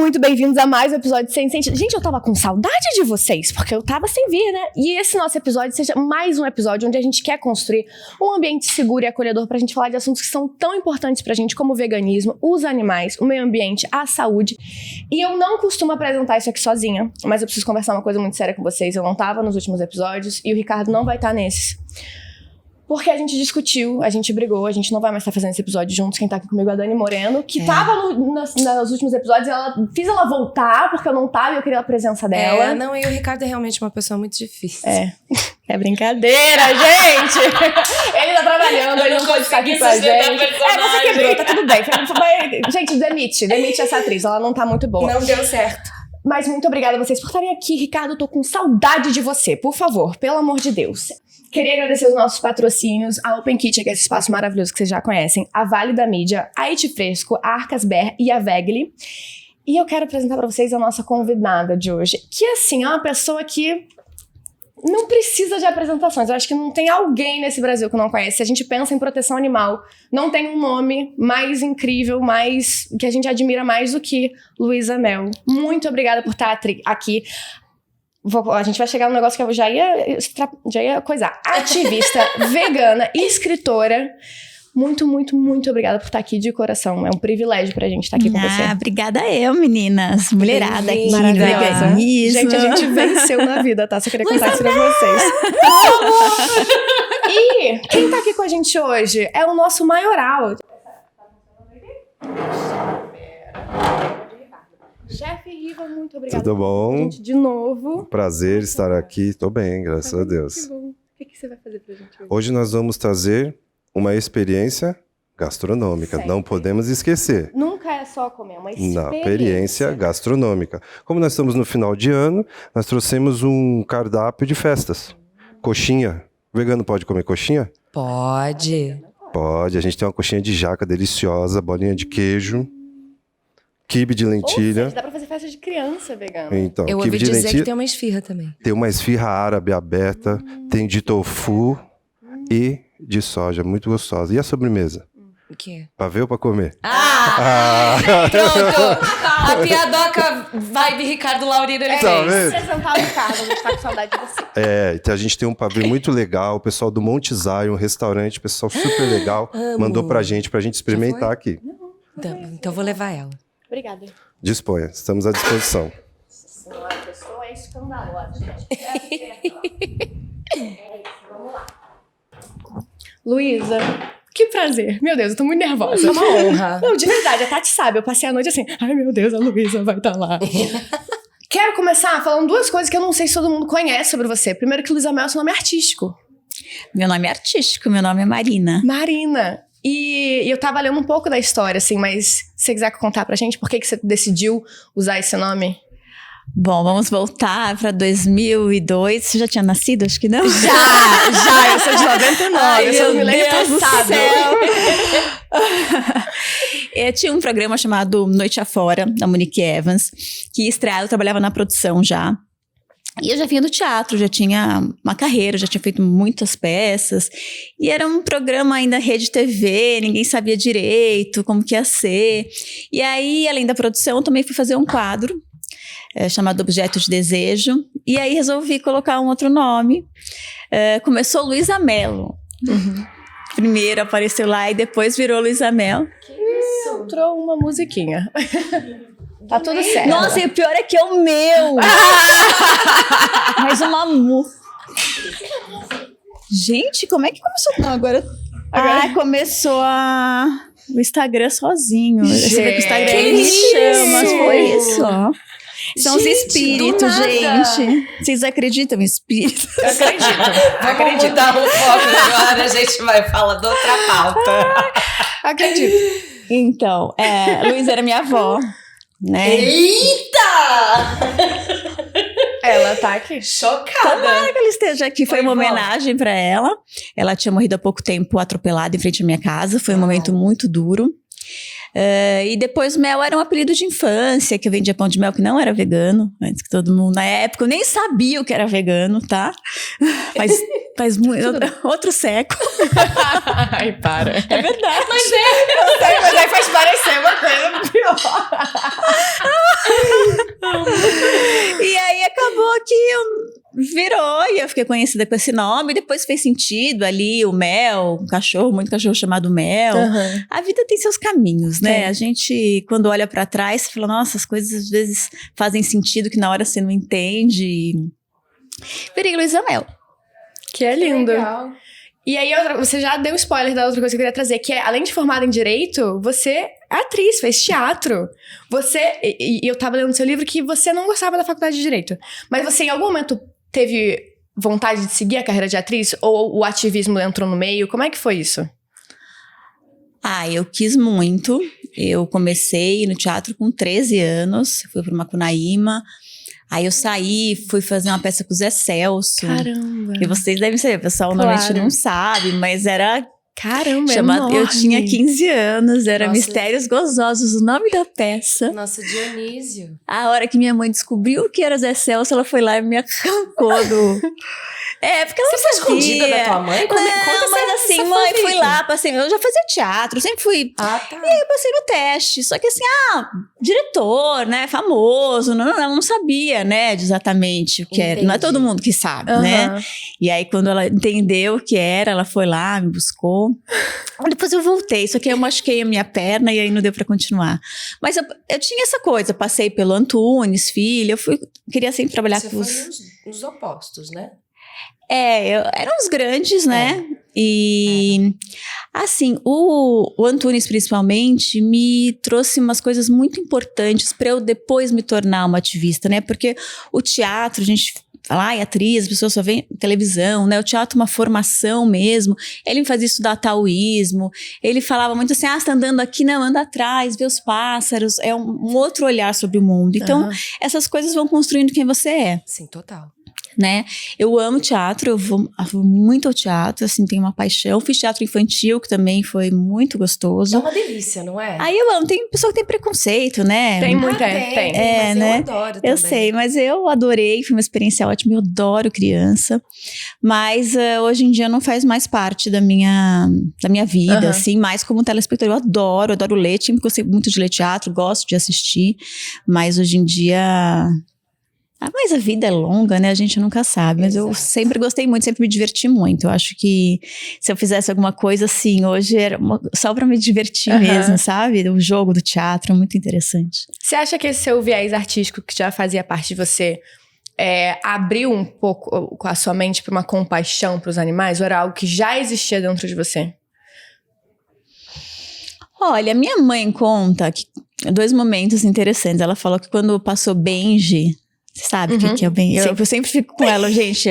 muito bem-vindos a mais um episódio de Sem Sentido. Gente, eu tava com saudade de vocês, porque eu tava sem vir, né? E esse nosso episódio seja mais um episódio onde a gente quer construir um ambiente seguro e acolhedor pra gente falar de assuntos que são tão importantes pra gente como o veganismo, os animais, o meio ambiente, a saúde. E eu não costumo apresentar isso aqui sozinha, mas eu preciso conversar uma coisa muito séria com vocês. Eu não tava nos últimos episódios e o Ricardo não vai estar nesses. Porque a gente discutiu, a gente brigou, a gente não vai mais estar fazendo esse episódio juntos. Quem tá aqui comigo é a Dani Moreno, que tava nos últimos episódios e fiz ela voltar, porque eu não tava e eu queria a presença dela. Não, e o Ricardo é realmente uma pessoa muito difícil. É brincadeira, gente! Ele tá trabalhando, ele não pode ficar aqui com a gente. Você quebrou, tá tudo bem. Gente, demite essa atriz, ela não tá muito boa. Não deu certo. Mas muito obrigada a vocês por estarem aqui. Ricardo, eu tô com saudade de você. Por favor, pelo amor de Deus. Queria agradecer os nossos patrocínios, a Open Kitchen, que é esse espaço maravilhoso que vocês já conhecem, a Vale da Mídia, a It Fresco, a Arcas Ber e a Vegli. E eu quero apresentar pra vocês a nossa convidada de hoje, que assim, é uma pessoa que não precisa de apresentações. Eu acho que não tem alguém nesse Brasil que não conhece. Se a gente pensa em proteção animal, não tem um nome mais incrível, que a gente admira mais do que Luísa Mel. Muito obrigada por estar aqui. A gente vai chegar num negócio que eu já ia coisar. Ativista, vegana e escritora. Muito, muito, muito obrigada por estar aqui de coração. É um privilégio pra gente estar aqui com você. Obrigada eu, meninas. Mulherada aqui, maravilhosa. Gente, a gente venceu na vida, tá? Só queria contar isso pra vocês. E quem tá aqui com a gente hoje é o nosso maioral. Chefe Riva, muito obrigada. Tudo bom? Gente, de novo. Prazer estar aqui. Tô bem, graças a Deus. Que bom. O que você vai fazer pra gente hoje? Hoje nós vamos trazer uma experiência gastronômica. Certo. Não podemos esquecer. Nunca é só comer, é uma experiência. Experiência gastronômica. Como nós estamos no final de ano, nós trouxemos um cardápio de festas. Coxinha. Vegano pode comer coxinha? Pode. Pode. A gente tem uma coxinha de jaca deliciosa, bolinha de queijo, quibe de lentilha. Ou seja, dá pra fazer festa de criança vegana. Então, Eu quibe ouvi de dizer lentilha. que tem uma esfirra também. Tem uma esfirra árabe aberta, tem de tofu e de soja, muito gostosa. E a sobremesa? O quê? Pra ver ou pra comer? Pronto! A piadoca vibe Ricardo Laurino, ele Tá fez. vendo? Apresentar o Ricardo, a gente tá com saudade de você. Então a gente tem um pavê muito legal, o pessoal do Monte Zion, um restaurante, pessoal super legal, mandou pra gente experimentar aqui. Então vou levar ela. Obrigada. Disponha, estamos à disposição. Senhora, a pessoa é escandalosa, gente. Vamos lá. Luísa, que prazer. Meu Deus, eu tô muito nervosa. É uma honra. Não, de verdade, a Tati sabe, eu passei a noite assim, ai meu Deus, a Luísa vai estar lá. Quero começar falando duas coisas que eu não sei se todo mundo conhece sobre você. Primeiro que Luísa Mel é seu nome artístico. Meu nome é artístico, meu nome é Marina. Marina. E eu tava lendo um pouco da história, assim, mas se você quiser contar pra gente, por que você decidiu usar esse nome? Bom, vamos voltar para 2002. Você já tinha nascido? Acho que não. Já, eu sou de 99, Ai, eu sou do meu milênio Deus do passado. céu. Eu tinha um programa chamado Noite Afora, da Monique Evans, que estreava, eu trabalhava na produção já. E eu já vinha do teatro, já tinha uma carreira, já tinha feito muitas peças. E era um programa ainda rede TV, ninguém sabia direito como que ia ser. E aí, além da produção, eu também fui fazer um quadro chamado Objeto de Desejo. E aí resolvi colocar um outro nome. Começou Luísa Melo. Primeiro apareceu lá e depois virou Luísa Mel. Isso, entrou uma musiquinha. Tá tudo certo. Nossa, e o pior é que é o meu. Mas uma Gente, como é que começou? Não, agora... começou o Instagram sozinho. Você vê que o Instagram ele me chama. Foi isso, ó. São os espíritos, gente. Vocês acreditam em espíritos? Eu acredito. Vamos mudar o foco agora, a gente vai falar de outra pauta. Acredito. Então, Luísa era minha avó, né? Eita! Ela tá aqui. Chocada. Tomara que ela esteja aqui. Foi uma homenagem pra ela. Ela tinha morrido há pouco tempo atropelada em frente à minha casa. Foi um momento muito duro. E depois Mel era um apelido de infância, que eu vendia pão de mel que não era vegano, antes que todo mundo, na época, eu nem sabia o que era vegano, tá? Mas faz muito. Outro século. Ai, para. É verdade. Mas aí faz parecer uma coisa pior. E aí acabou que virou e eu fiquei conhecida com esse nome. Depois fez sentido ali o Mel, um cachorro, muito cachorro chamado Mel. Uhum. A vida tem seus caminhos, né? Tem. A gente, quando olha pra trás, fala, nossa, as coisas às vezes fazem sentido que na hora você não entende. Virei Luísa Mel. Que é lindo. Legal. E aí, você já deu spoiler da outra coisa que eu queria trazer, que é, além de formada em Direito, você é atriz, fez teatro. E eu tava lendo no seu livro que você não gostava da faculdade de Direito. Mas você, em algum momento, teve vontade de seguir a carreira de atriz? Ou o ativismo entrou no meio? Como é que foi isso? Eu quis muito. Eu comecei no teatro com 13 anos. Fui pro Macunaíma. Aí eu saí, fui fazer uma peça com o Zé Celso. Caramba. Que vocês devem saber, o pessoal Claro. normalmente não sabe, mas era Caramba, chamado. é Eu tinha 15 anos, era Nossa. Mistérios Gozosos, o nome da peça. Nossa, Dionísio. A hora que minha mãe descobriu que era Zé Celso, ela foi lá e me arrancou do. Porque ela Você foi sabia. escondida da tua mãe? Conta Não, mas essa assim, mãe, fui fanfic. lá, passei. Eu já fazia teatro, sempre fui. Ah, tá. Eu passei no teste, só que assim, diretor, né, famoso, não sabia, né, de exatamente o que era. Não é todo mundo que sabe, né? Aham. E aí, quando ela entendeu o que era, ela foi lá, me buscou. Depois eu voltei, só que eu machuquei a minha perna e aí não deu pra continuar. Mas eu tinha essa coisa, passei pelo Antunes, Filho, queria sempre trabalhar Você com foi os... nos opostos, né? Eram os grandes, né? E, assim, o Antunes, principalmente, me trouxe umas coisas muito importantes para eu depois me tornar uma ativista, né? Porque o teatro, a gente fala, atriz, as pessoas só veem televisão, né? O teatro é uma formação mesmo. Ele me fazia estudar taoísmo. Ele falava muito assim, você tá andando aqui, não, anda atrás, vê os pássaros. É um outro olhar sobre o mundo. Então, essas coisas vão construindo quem você é. Sim, total. Né? Eu amo teatro, eu vou muito ao teatro, assim, tenho uma paixão. Fiz teatro infantil, que também foi muito gostoso. É uma delícia, não é? Aí eu amo, tem pessoa que tem preconceito, né? Tem muito, tem. É, Mas né? eu adoro também. Eu sei, mas eu adorei, foi uma experiência ótima, eu adoro criança. Mas hoje em dia não faz mais parte da minha vida, assim, mais como telespectador. Eu adoro ler, sempre gostei muito de ler teatro, gosto de assistir, mas hoje em dia... mas a vida é longa, né? A gente nunca sabe. Mas eu sempre gostei muito, sempre me diverti muito. Eu acho que se eu fizesse alguma coisa assim, hoje era só pra me divertir mesmo, sabe? O jogo do teatro, muito interessante. Você acha que esse seu viés artístico, que já fazia parte de você, abriu um pouco a sua mente pra uma compaixão pros animais? Ou era algo que já existia dentro de você? Olha, minha mãe conta que 2 momentos interessantes. Ela falou que quando passou Benji... Você sabe o que é o Benji? Eu sempre fico com ela, gente.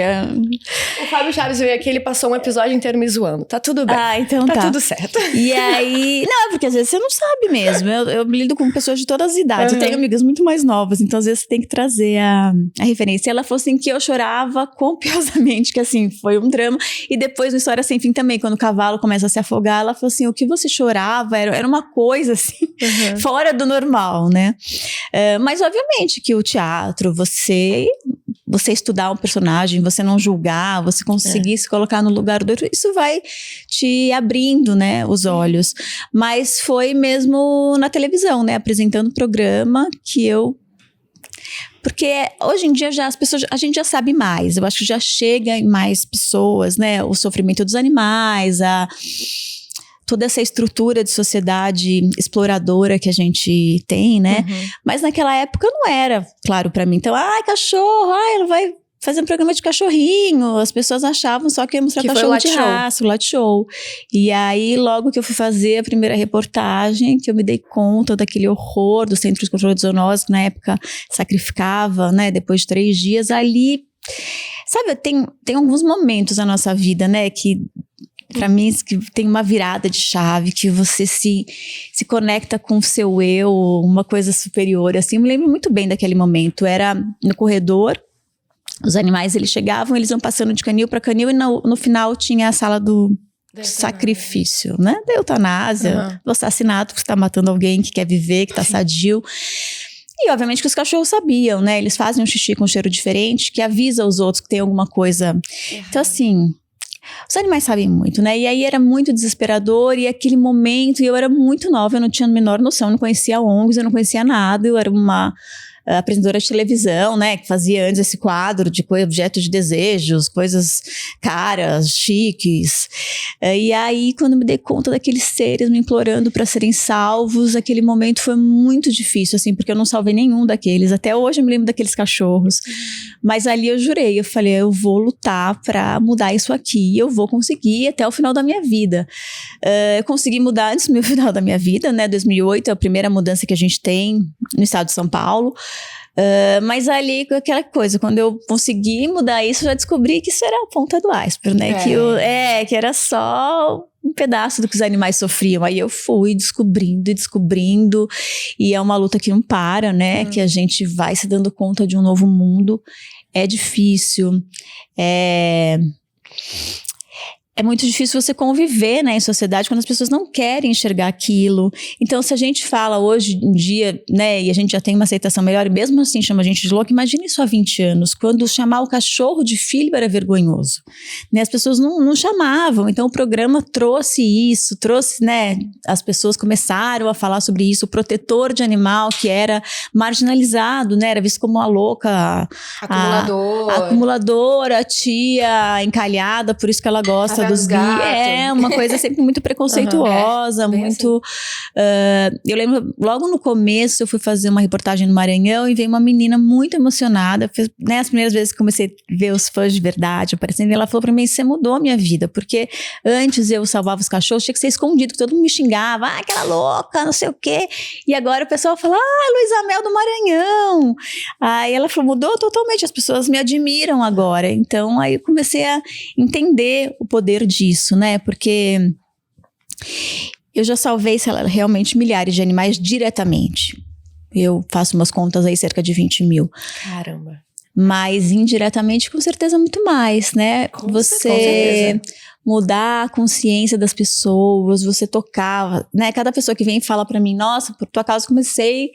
O Fábio Chaves veio aqui, ele passou um episódio inteiro me zoando. Tá tudo bem. Então tá. Tá tudo certo. E aí... Não, é porque às vezes você não sabe mesmo. Eu lido com pessoas de todas as idades. Eu tenho amigas muito mais novas, então às vezes você tem que trazer a referência. E ela falou assim que eu chorava copiosamente, que assim, foi um drama. E depois no História Sem Fim também, quando o cavalo começa a se afogar, ela falou assim, o que você chorava era uma coisa assim, fora do normal, né? Mas obviamente que o teatro, você estudar um personagem, você não julgar, você conseguir se colocar no lugar do outro, isso vai te abrindo, né, os olhos. Mas foi mesmo na televisão, né, apresentando o programa que eu... Porque hoje em dia a gente já sabe mais, eu acho que já chega em mais pessoas, né, o sofrimento dos animais, toda essa estrutura de sociedade exploradora que a gente tem, né? Mas naquela época não era claro pra mim. Então, cachorro, ela vai fazer um programa de cachorrinho. As pessoas achavam só que ia mostrar Que cachorro foi o de Latte Show. raça, o Latte Show. E aí, logo que eu fui fazer a primeira reportagem, que eu me dei conta daquele horror do Centro de Controle de Zoonose, que na época sacrificava, né? Depois de 3 dias, ali... Sabe, tem alguns momentos na nossa vida, né? Que... Pra mim, que tem uma virada de chave, que você se conecta com o seu eu, uma coisa superior, assim. Eu me lembro muito bem daquele momento. Era no corredor, os animais, eles chegavam, eles iam passando de canil para canil, e no final tinha a sala do sacrifício, né? Da eutanásia, do assassinato, que você tá matando alguém que quer viver, que tá sadio. E obviamente que os cachorros sabiam, né? Eles fazem um xixi com cheiro diferente, que avisa os outros que tem alguma coisa. Então assim... Os animais sabem muito, né? E aí era muito desesperador, e aquele momento, e eu era muito nova, eu não tinha a menor noção, eu não conhecia ONGs, eu não conhecia nada, eu era uma apresentadora de televisão, né, que fazia antes esse quadro de objetos de desejos, coisas caras, chiques. E aí, quando me dei conta daqueles seres me implorando para serem salvos, aquele momento foi muito difícil, assim, porque eu não salvei nenhum daqueles. Até hoje eu me lembro daqueles cachorros. Mas ali eu jurei, eu falei, eu vou lutar para mudar isso aqui, eu vou conseguir até o final da minha vida. Eu consegui mudar antes do final da minha vida, né, 2008 é a primeira mudança que a gente tem no estado de São Paulo. Mas ali, aquela coisa, quando eu consegui mudar isso, eu já descobri que isso era a ponta do iceberg, né? Que era só um pedaço do que os animais sofriam. Aí eu fui descobrindo, e é uma luta que não para, né? Que a gente vai se dando conta de um novo mundo. É difícil, é muito difícil você conviver, né, em sociedade quando as pessoas não querem enxergar aquilo. Então, se a gente fala hoje em dia, né, e a gente já tem uma aceitação melhor, e mesmo assim chama a gente de louco, imagine isso há 20 anos, quando chamar o cachorro de filho era vergonhoso. Né, as pessoas não chamavam, então o programa trouxe isso, né, as pessoas começaram a falar sobre isso, o protetor de animal que era marginalizado, né, era visto como uma louca, acumuladora, a tia encalhada, por isso que ela gosta dos gatos. É uma coisa sempre muito preconceituosa, muito... eu lembro, logo no começo, eu fui fazer uma reportagem no Maranhão e veio uma menina muito emocionada. Né, as primeiras vezes que comecei a ver os fãs de verdade aparecendo, ela falou pra mim, você mudou a minha vida, porque antes eu salvava os cachorros, tinha que ser escondido, que todo mundo me xingava, aquela louca, não sei o quê. E agora o pessoal fala, Luísa Mel do Maranhão. Aí ela falou, mudou totalmente, as pessoas me admiram agora. Então, aí eu comecei a entender o poder disso, né? Porque eu já salvei, sei lá, realmente milhares de animais diretamente. Eu faço umas contas aí, cerca de 20 mil. Caramba. Mas indiretamente, com certeza, muito mais, né? Você mudar a consciência das pessoas, você tocar, né? Cada pessoa que vem e fala pra mim, nossa, por tua causa comecei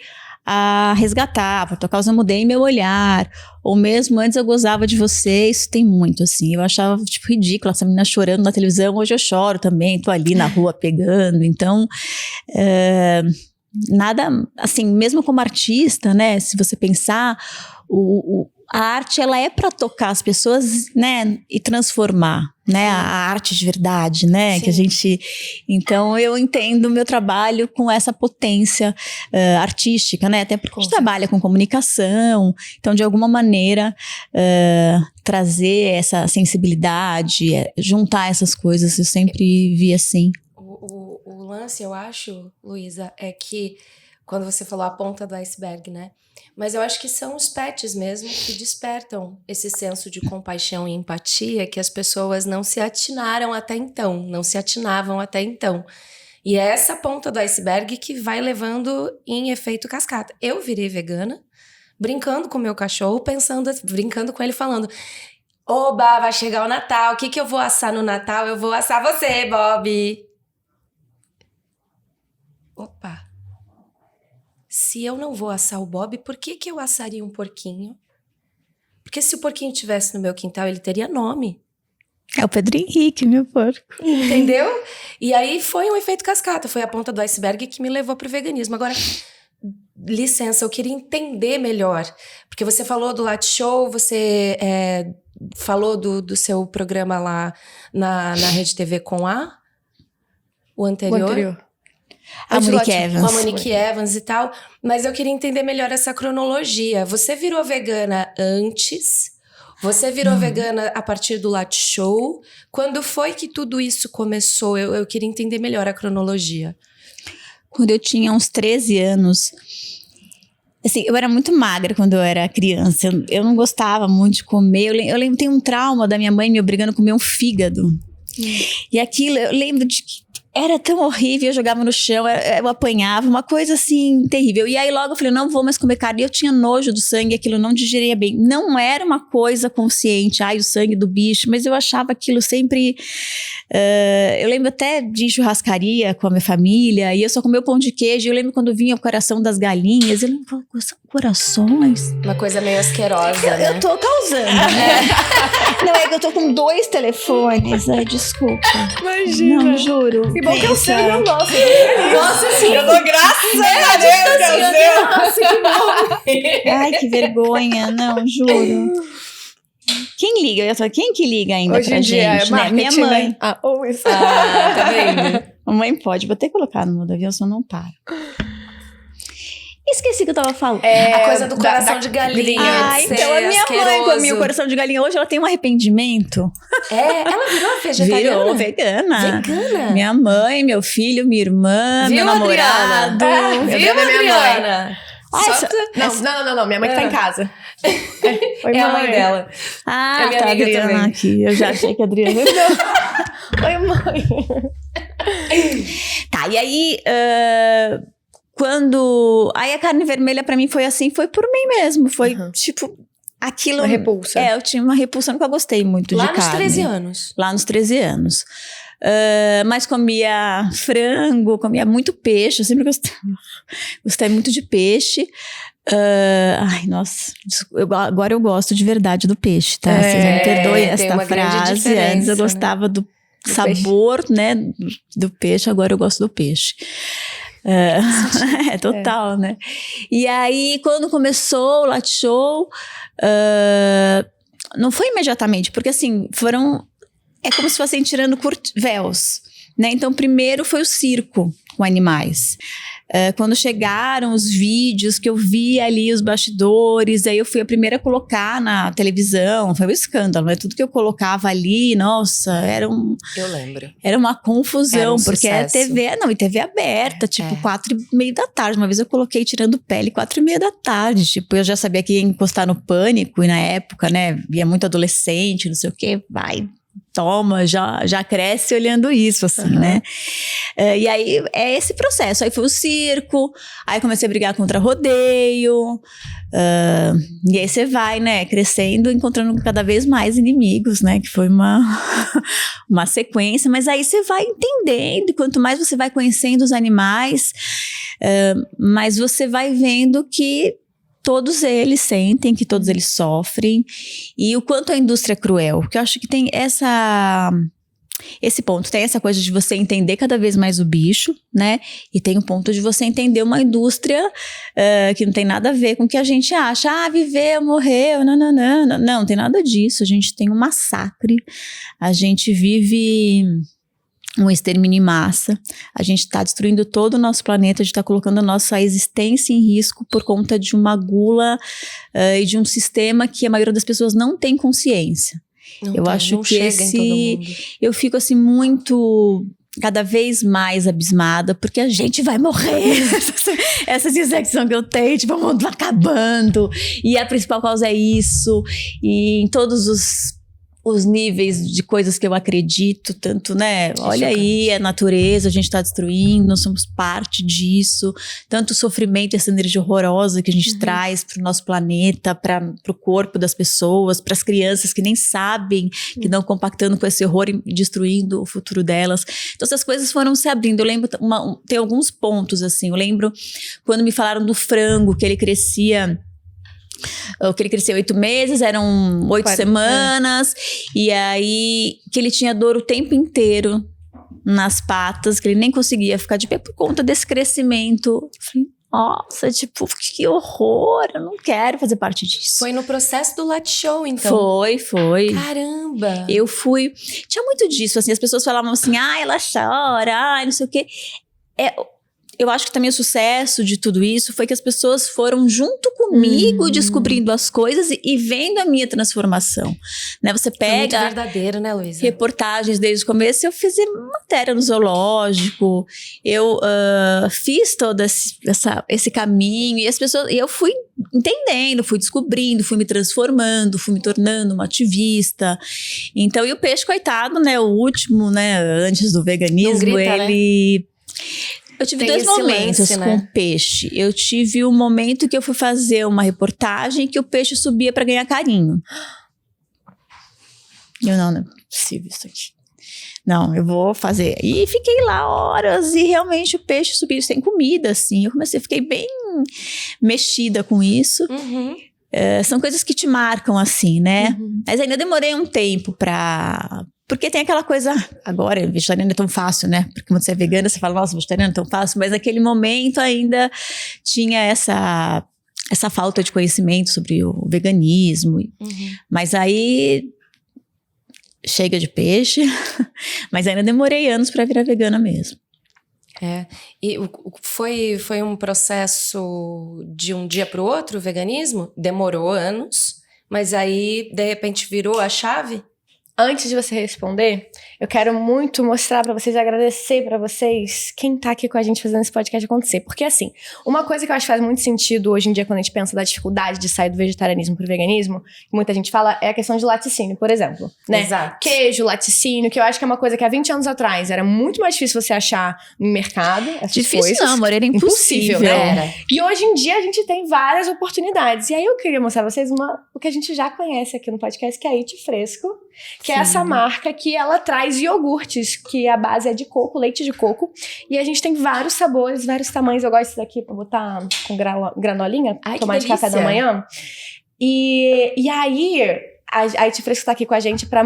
a resgatar, por tua causa eu mudei meu olhar, ou mesmo antes eu gozava de você, isso tem muito, assim, eu achava, tipo, ridículo, essa menina chorando na televisão, hoje eu choro também, tô ali na rua pegando, então, nada, assim, mesmo como artista, né, se você pensar, a arte, ela é para tocar as pessoas, né, e transformar, né, a arte de verdade, né, que a gente... Então, eu entendo o meu trabalho com essa potência artística, né, até porque a gente trabalha com comunicação, então, de alguma maneira, trazer essa sensibilidade, juntar essas coisas, eu sempre vi assim. O lance, eu acho, Luísa, é que, quando você falou a ponta do iceberg, né, mas eu acho que são os pets mesmo que despertam esse senso de compaixão e empatia que as pessoas não se atinavam até então. E é essa ponta do iceberg que vai levando em efeito cascata. Eu virei vegana, brincando com o meu cachorro, brincando com ele, falando: oba, vai chegar o Natal, o que eu vou assar no Natal? Eu vou assar você, Bob. Opa. Se eu não vou assar o Bob, por que eu assaria um porquinho? Porque se o porquinho estivesse no meu quintal, ele teria nome. É o Pedro Henrique, meu porco. Entendeu? E aí foi um efeito cascata, foi a ponta do iceberg que me levou pro veganismo. Agora, licença, eu queria entender melhor. Porque você falou do Latte Show, você falou do seu programa lá na Rede TV com o anterior. A Monique Evans. Com a Monique Evans e tal. Mas eu queria entender melhor essa cronologia. Você virou vegana antes? Você virou vegana a partir do Latte Show? Quando foi que tudo isso começou? Eu queria entender melhor a cronologia. Quando eu tinha uns 13 anos... Assim, eu era muito magra quando eu era criança. Eu não gostava muito de comer. Eu lembro, tem um trauma da minha mãe me obrigando a comer um fígado. E aquilo, eu lembro de que era tão horrível, eu jogava no chão, eu apanhava, uma coisa assim, terrível. E aí logo eu falei, não vou mais comer carne. E eu tinha nojo do sangue, aquilo não digeria bem. Não era uma coisa consciente, o sangue do bicho, mas eu achava aquilo sempre... eu lembro até de churrascaria com a minha família, e eu só comia o pão de queijo. Eu lembro quando vinha o coração das galinhas, eu lembro, são corações? Uma coisa meio asquerosa, né? Eu tô causando, né? Não, é que eu tô com 2 telefones. Ai, desculpa. Imagina. Não, juro. Que bom que é o seu e não o nosso. Nossa, sim. Eu dou graças a Deus que é o seu. Nossa, que bom. Ai, que vergonha. Não, juro. Quem liga? Eu ia falar, quem que liga ainda Hoje pra em dia gente, é né? Minha marketing, mãe. né? Ah, ou isso. Tá vendo? Mamãe pode. Vou ter que colocar no modo avião, senão não para. Esqueci o que eu tava falando. A coisa do coração de galinha. Ah, de então ser a minha mãe asqueroso. comia o coração de galinha. Hoje ela tem um arrependimento. Ela virou vegetariana? Virou vegana. Vegana? Minha mãe, meu filho, minha irmã, Viu, meu namorado. Adriana? Eu Viu, lembro da minha mãe. Adriana? Ah, Só essa- pra- Não. Minha mãe que tá em casa. Oi, É a mãe dela. Ah, É minha tá, amiga Adriana também. aqui. Eu já achei que a Adriana... Oi, mãe. Tá, e aí... quando... Aí a carne vermelha pra mim foi assim, foi por mim mesmo. Foi, tipo, aquilo... Uma repulsa. Eu tinha uma repulsa, nunca gostei muito Lá de nos carne. 13 anos. Lá nos 13 anos. Mas comia frango, comia muito peixe. Eu sempre gostei muito de peixe. Ai, nossa. Agora eu gosto de verdade do peixe, tá? Vocês me perdoem tem esta uma grande frase. diferença, Antes eu né? gostava do sabor, né? Do peixe, agora eu gosto do peixe. Total, né? E aí, quando começou o Latte Show, não foi imediatamente, porque assim, é como se fossem tirando véus, né? Então, primeiro foi o circo com animais. Quando chegaram os vídeos que eu vi ali, os bastidores, aí eu fui a primeira a colocar na televisão, foi um escândalo, né? Tudo que eu colocava ali, nossa, Eu lembro. era uma confusão, Era um porque é sucesso. e TV aberta, tipo, 4:30 da tarde. Uma vez eu coloquei tirando pele 4:30 da tarde, tipo, eu já sabia que ia encostar no Pânico, e na época, né, via muito adolescente, não sei o quê, vai, toma, já cresce olhando isso, assim, né? E aí, é esse processo. Aí foi o circo, aí comecei a brigar contra rodeio, e aí você vai, né, crescendo, encontrando cada vez mais inimigos, né, que foi uma sequência, mas aí você vai entendendo, e quanto mais você vai conhecendo os animais, mais você vai vendo que todos eles sentem, que todos eles sofrem, e o quanto a indústria é cruel, porque eu acho que tem esse ponto, tem essa coisa de você entender cada vez mais o bicho, né, e tem o ponto de você entender uma indústria que não tem nada a ver com o que a gente acha, viveu, morreu, não tem nada disso, a gente tem um massacre, a gente vive um extermínio em massa, a gente está destruindo todo o nosso planeta, a gente está colocando a nossa existência em risco por conta de uma gula e de um sistema que a maioria das pessoas não tem consciência. Eu acho que eu fico assim muito, cada vez mais abismada, porque a gente vai morrer. Essa sensação que eu tenho, tipo, o mundo vai acabando, e a principal causa é isso, e em todos os níveis de coisas que eu acredito, tanto, né, olha aí, a natureza, a gente tá destruindo, nós somos parte disso, tanto o sofrimento, essa energia horrorosa que a gente traz pro nosso planeta, pro corpo das pessoas, pras crianças que nem sabem, que estão compactando com esse horror e destruindo o futuro delas. Então essas coisas foram se abrindo. Eu lembro, tem alguns pontos assim, eu lembro quando me falaram do frango, que ele crescia... que ele cresceu 8 meses, eram 8 semanas, e aí que ele tinha dor o tempo inteiro nas patas, que ele nem conseguia ficar de pé por conta desse crescimento. Eu falei, nossa, tipo, que horror, eu não quero fazer parte disso. Foi no processo do Latte Show, então? Foi. Caramba! Eu fui... Tinha muito disso, assim, as pessoas falavam assim, ela chora, não sei o quê. eu acho que também o sucesso de tudo isso foi que as pessoas foram junto comigo descobrindo as coisas e vendo a minha transformação, né? Você Foi muito pega verdadeiro, né, Luísa? reportagens desde o começo, eu fiz matéria no zoológico, eu fiz todo esse caminho e as pessoas, e eu fui entendendo, fui descobrindo, fui me transformando, fui me tornando uma ativista. Então, e o peixe, coitado, né? O último, né? Antes do veganismo, Não grita, ele... Eu tive Tem dois esse momentos lance, com né? o peixe. Eu tive um momento que eu fui fazer uma reportagem que o peixe subia para ganhar carinho. Não é possível isso aqui. Não, eu vou fazer. E fiquei lá horas e realmente o peixe subia sem comida, assim. Eu fiquei bem mexida com isso. Uhum. São coisas que te marcam, assim, né? Mas ainda demorei um tempo porque tem aquela coisa, agora, vegetariano é tão fácil, né? Porque quando você é vegana, você fala, nossa, vegetariano é tão fácil. Mas naquele momento ainda tinha essa falta de conhecimento sobre o veganismo. Mas aí, chega de peixe. Mas ainda demorei anos para virar vegana mesmo. E foi um processo de um dia para o outro, o veganismo? Demorou anos, mas aí, de repente, virou a chave? Antes de você responder, eu quero muito mostrar pra vocês, agradecer pra vocês quem tá aqui com a gente fazendo esse podcast acontecer. Porque assim, uma coisa que eu acho que faz muito sentido hoje em dia quando a gente pensa da dificuldade de sair do vegetarianismo pro veganismo, que muita gente fala, é a questão de laticínio, por exemplo, né? Exato. Queijo, laticínio, que eu acho que é uma coisa que há 20 anos atrás era muito mais difícil você achar no mercado, essas Difícil coisas. não, amor, era impossível. né? Era. E hoje em dia a gente tem várias oportunidades. E aí eu queria mostrar pra vocês o que a gente já conhece aqui no podcast, que é a It Fresco, que é essa marca que ela traz iogurtes, que a base é de coco, leite de coco. E a gente tem vários sabores, vários tamanhos. Eu gosto desse daqui pra botar com granolinha, Ai, tomar que de café da delícia. manhã. E aí, a It Fresco tá aqui com a gente pra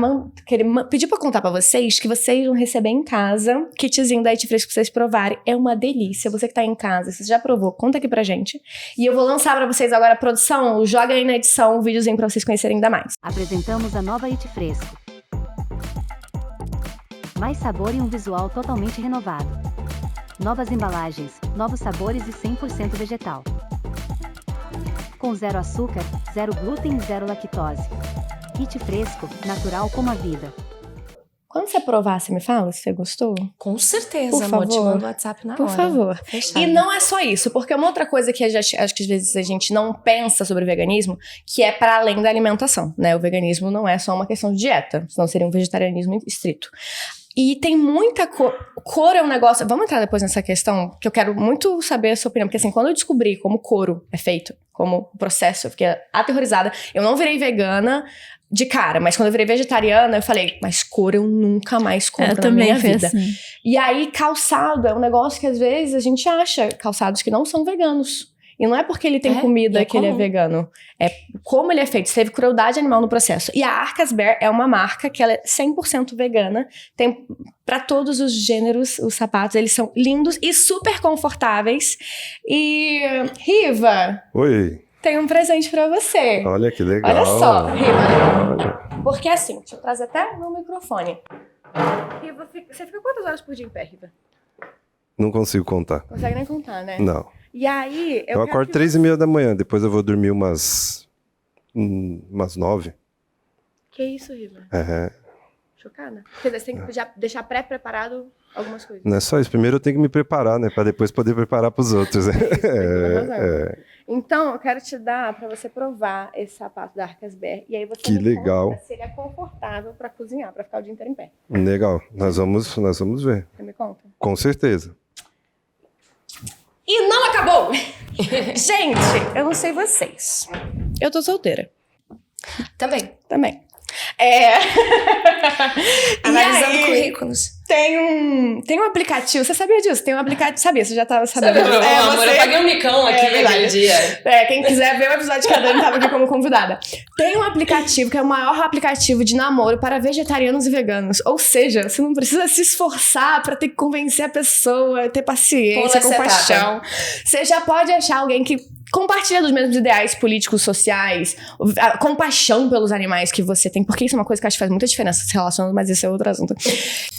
pedir pra contar pra vocês que vocês vão receber em casa kitzinho da It Fresco pra vocês provarem. É uma delícia. Você que tá em casa, você já provou, conta aqui pra gente. E eu vou lançar pra vocês agora a produção. Joga aí na edição um videozinho pra vocês conhecerem ainda mais. Apresentamos a nova It Fresco. Mais sabor e um visual totalmente renovado. Novas embalagens, novos sabores e 100% vegetal. Com zero açúcar, zero glúten e zero lactose. It Fresco, natural como a vida. Quando você provar, você me fala se você gostou? Com certeza, Por amor. Te favor. mando o WhatsApp na Por hora. favor. Fechado. E não é só isso, porque uma outra coisa que acho que às vezes a gente não pensa sobre o veganismo, que é para além da alimentação, né? O veganismo não é só uma questão de dieta, senão seria um vegetarianismo estrito. E tem muita couro é um negócio... Vamos entrar depois nessa questão, que eu quero muito saber a sua opinião. Porque assim, quando eu descobri como couro é feito, como o processo, eu fiquei aterrorizada. Eu não virei vegana de cara, mas quando eu virei vegetariana, eu falei, mas couro eu nunca mais compro na minha vida. Assim. E aí, calçado é um negócio que às vezes a gente acha calçados que não são veganos. E não é porque ele tem comida que ele é comum. vegano. É como ele é feito. Teve crueldade animal no processo. E a Arcas Bear é uma marca que ela é 100% vegana. Tem pra todos os gêneros os sapatos. Eles são lindos e super confortáveis. E, Riva, Oi, tem um presente pra você. olha que legal. Olha só, Riva. Olha. Porque assim, deixa eu trazer até no microfone. Riva, você fica quantas horas por dia em pé, Riva? Não consigo contar. Consegue nem contar, né? Não. E aí, Eu acordo 3h30 da manhã, depois eu vou dormir umas 9. Que isso, Riva? É, Chocada. Quer dizer, você tem que já deixar pré-preparado algumas coisas. não é só isso. Primeiro eu tenho que me preparar, né? Pra depois poder preparar pros outros. Então, eu quero te dar pra você provar esse sapato da Arcas Bear. E aí você Que me legal. conta se ele é confortável pra cozinhar, pra ficar o dia inteiro em pé. Legal. Nós vamos ver. Você me conta? Com certeza. E não acabou! Gente, eu não sei vocês. Eu tô solteira. Também. Também. Analisando E aí, currículos. Tem um aplicativo. Você sabia disso? Tem um aplicativo. Sabia, você já tava sabendo. Amor, eu paguei um micão aqui naquele verdade. dia. Quem quiser ver o episódio de cada ano, tava aqui como convidada. Tem um aplicativo que é o maior aplicativo de namoro para vegetarianos e veganos. Ou seja, você não precisa se esforçar pra ter que convencer a pessoa, ter paciência, Pula, compaixão. Você já pode achar alguém que compartilha dos mesmos ideais políticos, sociais, a compaixão pelos animais que você tem, porque isso é uma coisa que eu acho que faz muita diferença se relacionando, mas esse é outro assunto.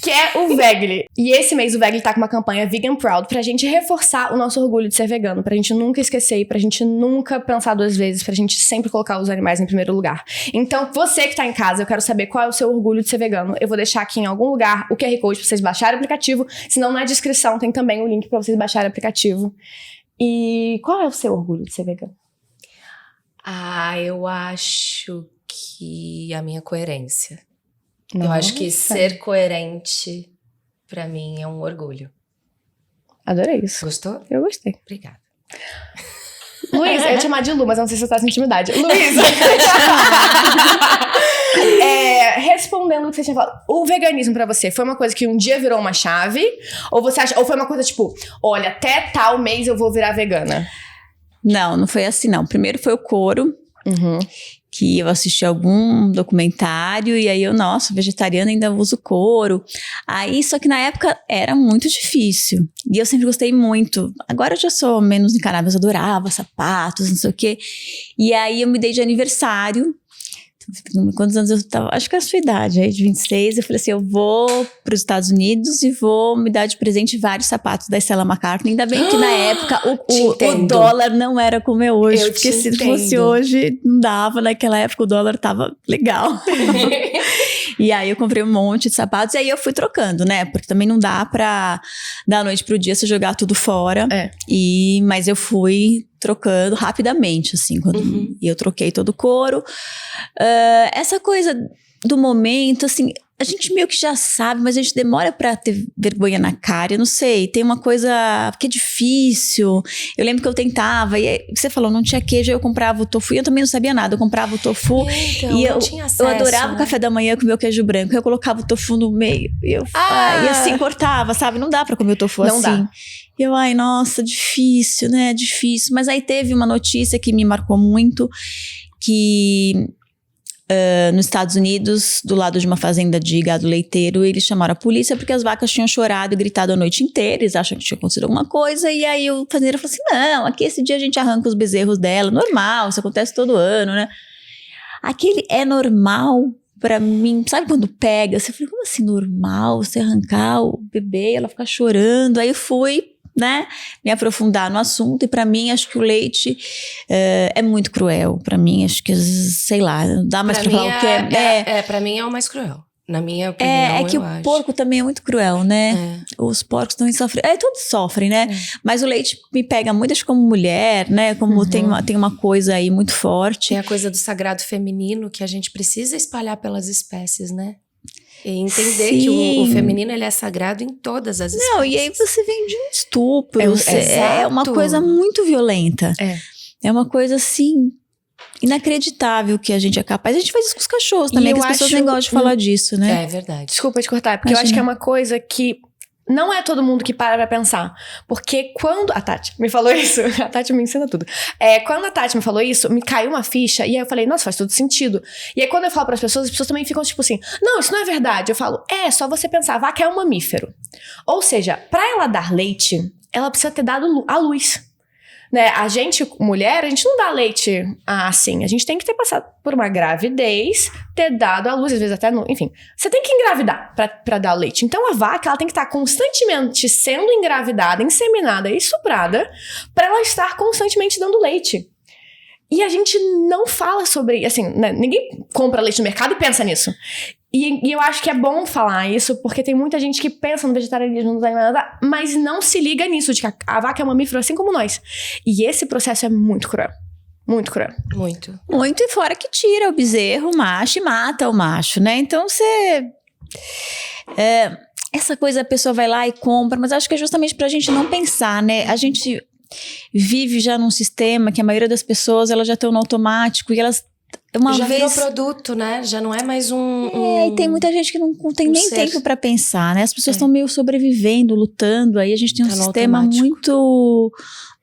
Que é o Vegli. E esse mês o Vegli tá com uma campanha Vegan Proud pra gente reforçar o nosso orgulho de ser vegano, pra gente nunca esquecer, pra gente nunca pensar duas vezes, pra gente sempre colocar os animais em primeiro lugar. Então, você que tá em casa, eu quero saber qual é o seu orgulho de ser vegano. Eu vou deixar aqui em algum lugar o QR Code pra vocês baixarem o aplicativo, senão na descrição tem também o link pra vocês baixarem o aplicativo. E qual é o seu orgulho de ser vegano? Eu acho que a minha coerência. Nossa. Eu acho que ser coerente, pra mim, é um orgulho. Adorei isso. Gostou? Eu gostei. Obrigada. Luísa, eu ia te chamar de Lu, mas eu não sei se você tá sem intimidade. Luísa! Respondendo o que você tinha falado, o veganismo pra você foi uma coisa que um dia virou uma chave? Ou você acha, ou foi uma coisa tipo, olha, até tal mês eu vou virar vegana? Não foi assim, não. Primeiro foi o couro, que eu assisti algum documentário, e aí eu, nossa, vegetariana, ainda uso couro. Aí, só que na época era muito difícil. E eu sempre gostei muito. Agora eu já sou menos encanada, mas eu adorava sapatos, não sei o quê. E aí eu me dei de aniversário. Quantos anos eu tava? Acho que é a sua idade, aí de 26. Eu falei assim, eu vou para os Estados Unidos e vou me dar de presente vários sapatos da Stella McCartney. Ainda bem que na época o dólar não era como é hoje. Eu porque se entendo. fosse hoje, não dava. Naquela época o dólar tava legal. E aí eu comprei um monte de sapatos e aí eu fui trocando, né? Porque também não dá pra da noite pro dia você jogar tudo fora. Mas eu fui trocando rapidamente, assim. E eu troquei todo o couro. Essa coisa do momento, assim, a gente meio que já sabe, mas a gente demora pra ter vergonha na cara. Eu não sei, tem uma coisa que é difícil. Eu lembro que eu tentava, e aí, você falou, não tinha queijo, eu comprava o tofu, e eu também não sabia nada. Eu comprava o tofu, Então, e não tinha acesso, eu adorava né? o café da manhã com meu queijo branco. Eu colocava o tofu no meio, e assim cortava, sabe? Não dá pra comer o tofu Não assim. dá. E eu, nossa, difícil, né? Difícil. Mas aí teve uma notícia que me marcou muito, que nos Estados Unidos, do lado de uma fazenda de gado leiteiro, eles chamaram a polícia porque as vacas tinham chorado e gritado a noite inteira, eles acham que tinha acontecido alguma coisa, e aí o fazendeiro falou assim, não, aqui esse dia a gente arranca os bezerros dela, normal, isso acontece todo ano, né? Aquele é normal pra mim, sabe quando pega? Você falou, como assim normal, você arrancar o bebê e ela ficar chorando? Aí eu fui, né, me aprofundar no assunto, e pra mim acho que o leite é muito cruel. Pra mim, acho que, sei lá, não dá mais pra falar o que é. Pra mim é o mais cruel. Na minha opinião, É que o porco também é muito cruel, né? Os porcos também sofrem. Todos sofrem, né? Mas o leite me pega muito, acho, como mulher, né? Como tem uma coisa aí muito forte. Tem a coisa do sagrado feminino que a gente precisa espalhar pelas espécies, né? E entender que o feminino, ele é sagrado em todas as espécies. Não, e aí você vem de um estupro. É uma exato. coisa muito violenta. É uma coisa, assim, inacreditável que a gente é capaz. A gente faz isso com os cachorros também, que as pessoas nem gostam de falar disso, né? É verdade. Desculpa te cortar, porque eu acho que é uma coisa que não é todo mundo que para pra pensar. Porque quando a Tati me falou isso, a Tati me ensina tudo. Quando a Tati me falou isso, me caiu uma ficha, e aí eu falei, nossa, faz todo sentido. E aí quando eu falo pras pessoas, as pessoas também ficam tipo assim, não, isso não é verdade. Eu falo, só você pensar, a vaca é um mamífero. Ou seja, pra ela dar leite, ela precisa ter dado a luz. Né? A gente, mulher, a gente não dá leite assim. A gente tem que ter passado por uma gravidez, ter dado a luz, às vezes até enfim, você tem que engravidar pra dar leite. Então a vaca, ela tem que estar constantemente sendo engravidada, inseminada e estuprada pra ela estar constantemente dando leite. E a gente não fala sobre, assim, né? Ninguém compra leite no mercado e pensa nisso. E eu acho que é bom falar isso, porque tem muita gente que pensa no vegetarianismo, nos animais, mas não se liga nisso, de que a vaca é um mamífero assim como nós. E esse processo é muito cruel. Muito cruel. Muito. Muito, e fora que tira o bezerro, o macho, e mata o macho, né? Então você... essa coisa a pessoa vai lá e compra, mas acho que é justamente pra gente não pensar, né? A gente vive já num sistema que a maioria das pessoas, elas já estão no automático, e elas... virou produto, né? Já não é mais e tem muita gente que não tem nem tempo pra pensar, né? As pessoas estão meio sobrevivendo, lutando. Aí a gente tem um sistema muito,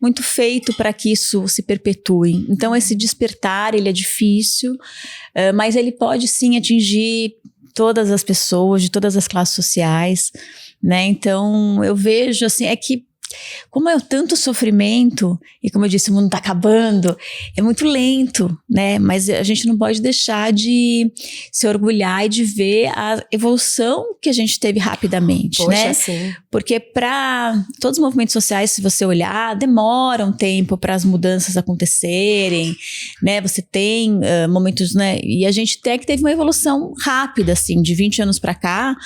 muito feito para que isso se perpetue. Então esse despertar, ele é difícil, mas ele pode sim atingir todas as pessoas, de todas as classes sociais, né? Então eu vejo assim, é que como é tanto sofrimento, e como eu disse, o mundo tá acabando, é muito lento, né? Mas a gente não pode deixar de se orgulhar e de ver a evolução que a gente teve rapidamente, Poxa, né? sim. Porque para todos os movimentos sociais, se você olhar, demora um tempo para as mudanças acontecerem, né? Você tem momentos, né? E a gente até que teve uma evolução rápida, assim, de 20 anos para cá,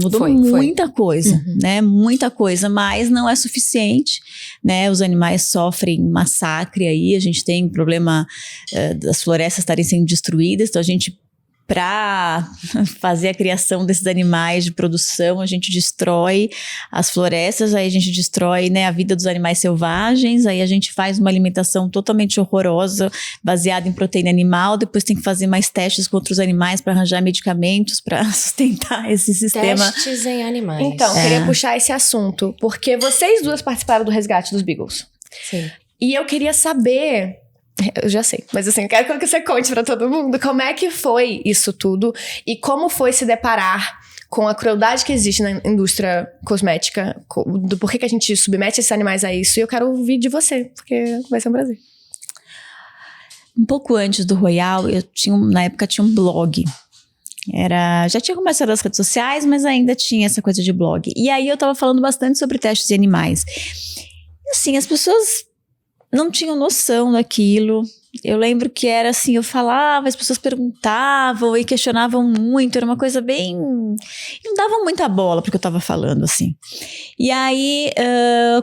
mudou muita coisa, né? Muita coisa, mas não é suficiente, né? Os animais sofrem massacre aí, a gente tem problema das florestas estarem sendo destruídas, então a gente, para fazer a criação desses animais de produção, a gente destrói as florestas, aí a gente destrói, né, a vida dos animais selvagens, aí a gente faz uma alimentação totalmente horrorosa, baseada em proteína animal, depois tem que fazer mais testes com outros animais para arranjar medicamentos para sustentar esse sistema. Testes em animais. Então, queria puxar esse assunto, porque vocês duas participaram do resgate dos Beagles. Sim. E eu queria saber, eu já sei, mas assim, eu quero que você conte pra todo mundo como é que foi isso tudo e como foi se deparar com a crueldade que existe na indústria cosmética, do porquê que a gente submete esses animais a isso. E eu quero ouvir de você, porque vai ser um prazer. Um pouco antes do Royal, na época tinha um blog. Já tinha começado as redes sociais, mas ainda tinha essa coisa de blog. E aí eu tava falando bastante sobre testes de animais. E assim, as pessoas não tinham noção daquilo. Eu lembro que era assim, eu falava, as pessoas perguntavam e questionavam muito, era uma coisa bem... não davam muita bola porque eu tava falando, assim. E aí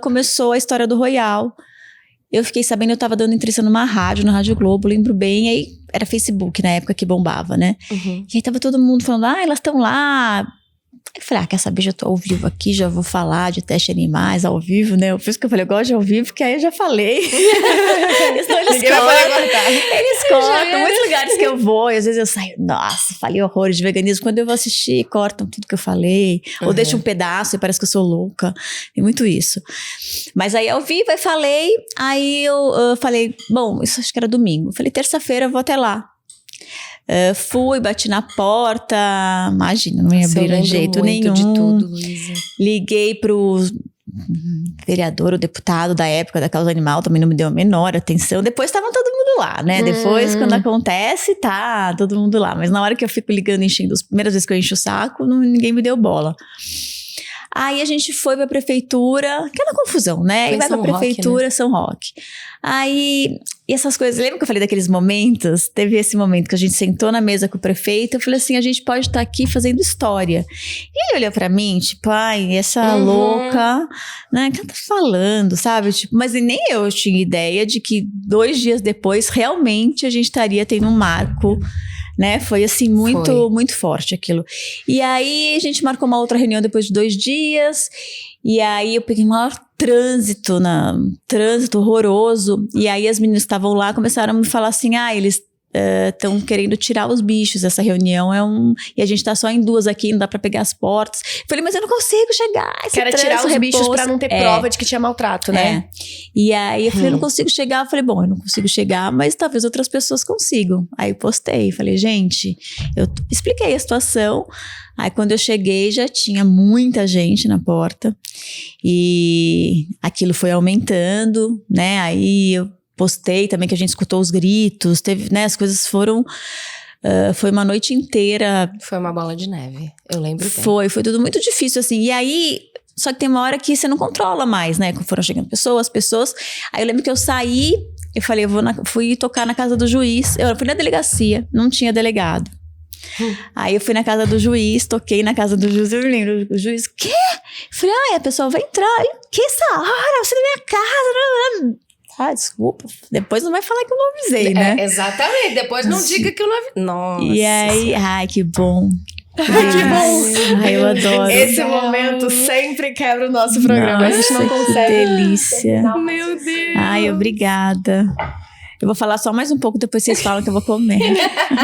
começou a história do Royal. Eu fiquei sabendo, eu tava dando entrevista na Rádio Globo, lembro bem, aí era Facebook na época que bombava, né? E aí tava todo mundo falando, elas estão lá... Aí eu falei, quer saber, já tô ao vivo aqui, já vou falar de teste de animais ao vivo, né? Por isso que eu falei, eu gosto de ao vivo, porque aí eu já falei. Então eles cortam, muitos lugares que eu vou, e às vezes eu saio, nossa, falei horrores de veganismo, quando eu vou assistir, cortam tudo que eu falei, ou deixam um pedaço e parece que eu sou louca, tem muito isso. Mas aí ao vivo, aí falei, aí eu falei, bom, isso acho que era domingo, eu falei, terça-feira eu vou até lá. Fui, bati na porta, imagina, não ia abrir de jeito nenhum. De tudo, Luísa. Liguei pro vereador, o deputado da época da causa animal, também não me deu a menor atenção. Depois estavam todo mundo lá, né? Depois, quando acontece, tá todo mundo lá. Mas na hora que eu fico ligando, enchendo, as primeiras vezes que eu encho o saco, ninguém me deu bola. Aí a gente foi pra prefeitura, aquela confusão, né? Foi e vai pra prefeitura, né? São Roque. Aí, e essas coisas, lembra que eu falei daqueles momentos? Teve esse momento que a gente sentou na mesa com o prefeito, eu falei assim, a gente pode estar aqui fazendo história. E ele olhou pra mim, tipo, ai, essa louca, né? O que ela tá falando, sabe? Tipo, mas nem eu tinha ideia de que 2 dias depois, realmente, a gente estaria tendo um marco, né? Foi assim, muito forte aquilo. E aí, a gente marcou uma outra reunião depois de 2 dias, e aí eu peguei o maior trânsito horroroso, e aí as meninas que estavam lá começaram a me falar assim, eles estão querendo tirar os bichos, essa reunião e a gente tá só em 2 aqui, não dá pra pegar as portas. Eu falei, mas eu não consigo chegar. Quero tirar os bichos pra não ter prova de que tinha maltrato, né? E aí eu falei, eu não consigo chegar. Eu falei, bom, eu não consigo chegar, mas talvez outras pessoas consigam. Aí eu postei, falei, gente, eu expliquei a situação. Aí quando eu cheguei já tinha muita gente na porta e aquilo foi aumentando, né? Aí eu postei também que a gente escutou os gritos, teve, né? As coisas foram... foi uma noite inteira. Foi uma bola de neve, eu lembro bem. Foi tudo muito difícil, assim. E aí, só que tem uma hora que você não controla mais, né? Foram chegando pessoas. Aí eu lembro que eu saí, eu falei, fui tocar na casa do juiz. Eu fui na delegacia, não tinha delegado. Aí eu fui na casa do juiz, toquei na casa do juiz, eu lembro, o juiz, quê? Eu falei, a pessoa vai entrar. Ele, que essa hora? Você na minha casa? Desculpa. Depois não vai falar que eu não avisei, né? Exatamente. Depois não diga que eu não avisei. Nossa. E aí, que bom. Que bom. Ai, eu adoro. Esse momento sempre quebra o nosso programa. Nossa, a gente não consegue. Que delícia. Meu Deus. Ai, obrigada. Eu vou falar só mais um pouco, depois vocês falam que eu vou comer.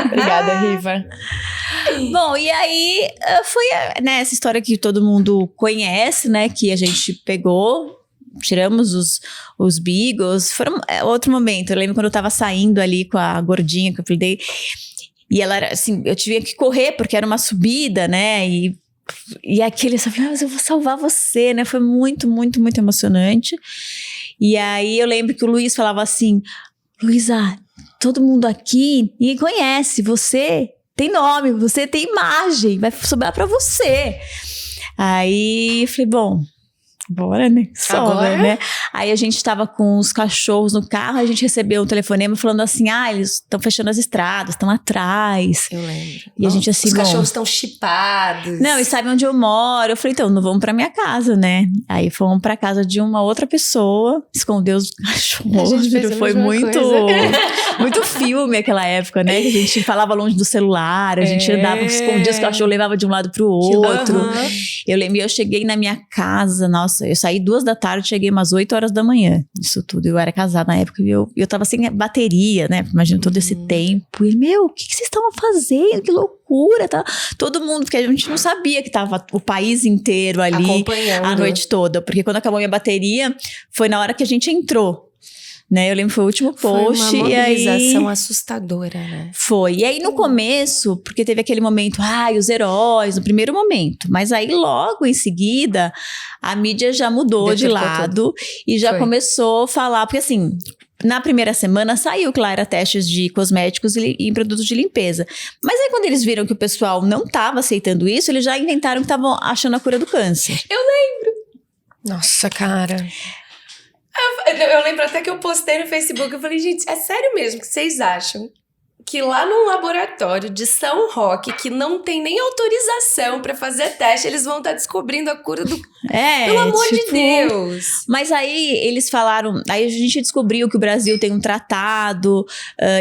Obrigada, Riva. Bom, e aí foi né, essa história que todo mundo conhece, né? Que a gente pegou, tiramos os Beagles. Foi outro momento. Eu lembro quando eu tava saindo ali com a gordinha que eu apelidei. E ela era assim, eu tinha que correr porque era uma subida, né? E E aquele, eu falei, mas eu vou salvar você, né? Foi muito, muito, muito emocionante. E aí eu lembro que o Luiz falava assim, Luísa, todo mundo aqui, ninguém conhece, você tem nome, você tem imagem, vai sobrar pra você. Aí eu falei, bom, bora, né? Sobra, né? Aí a gente tava com os cachorros no carro, a gente recebeu um telefonema falando assim, eles estão fechando as estradas, estão atrás. Eu lembro. E a gente assim, os bom, cachorros estão chipados. não, e sabe onde eu moro? Eu falei, então, não vamos pra minha casa, né? Aí fomos pra casa de uma outra pessoa, escondeu os cachorros. A gente fez a Foi mesma muito, coisa. muito filme aquela época, né? Que a gente falava longe do celular, a gente andava, escondia os cachorros, levava de um lado pro outro. Aham. Eu lembro, eu cheguei na minha casa, nossa, eu saí 2 da tarde, cheguei umas 8 horas da manhã. Isso tudo, eu era casada na época e eu tava sem bateria, né? Imagina todo esse tempo. E, o que vocês estavam fazendo? Que loucura, tá? Todo mundo, porque a gente não sabia que tava o país inteiro ali Acompanhando. a noite toda. Porque quando acabou minha bateria, foi na hora que a gente entrou. Né? Eu lembro que foi o último post. Foi uma e aí mobilização assustadora, né? foi. E aí no começo, porque teve aquele momento, os heróis, no primeiro momento. Mas aí logo em seguida, a mídia já mudou de Deturpou lado e já Foi. começou a falar, porque assim, na primeira semana saiu, claro, testes de cosméticos e produtos de limpeza. Mas aí quando eles viram que o pessoal não estava aceitando isso, eles já inventaram que estavam achando a cura do câncer. Nossa, cara. Eu lembro até que eu postei no Facebook, eu falei, gente, é sério mesmo que vocês acham que lá num laboratório de São Roque, que não tem nem autorização pra fazer teste, eles vão estar descobrindo a cura do... Pelo amor de Deus! Mas aí eles falaram, aí a gente descobriu que o Brasil tem um tratado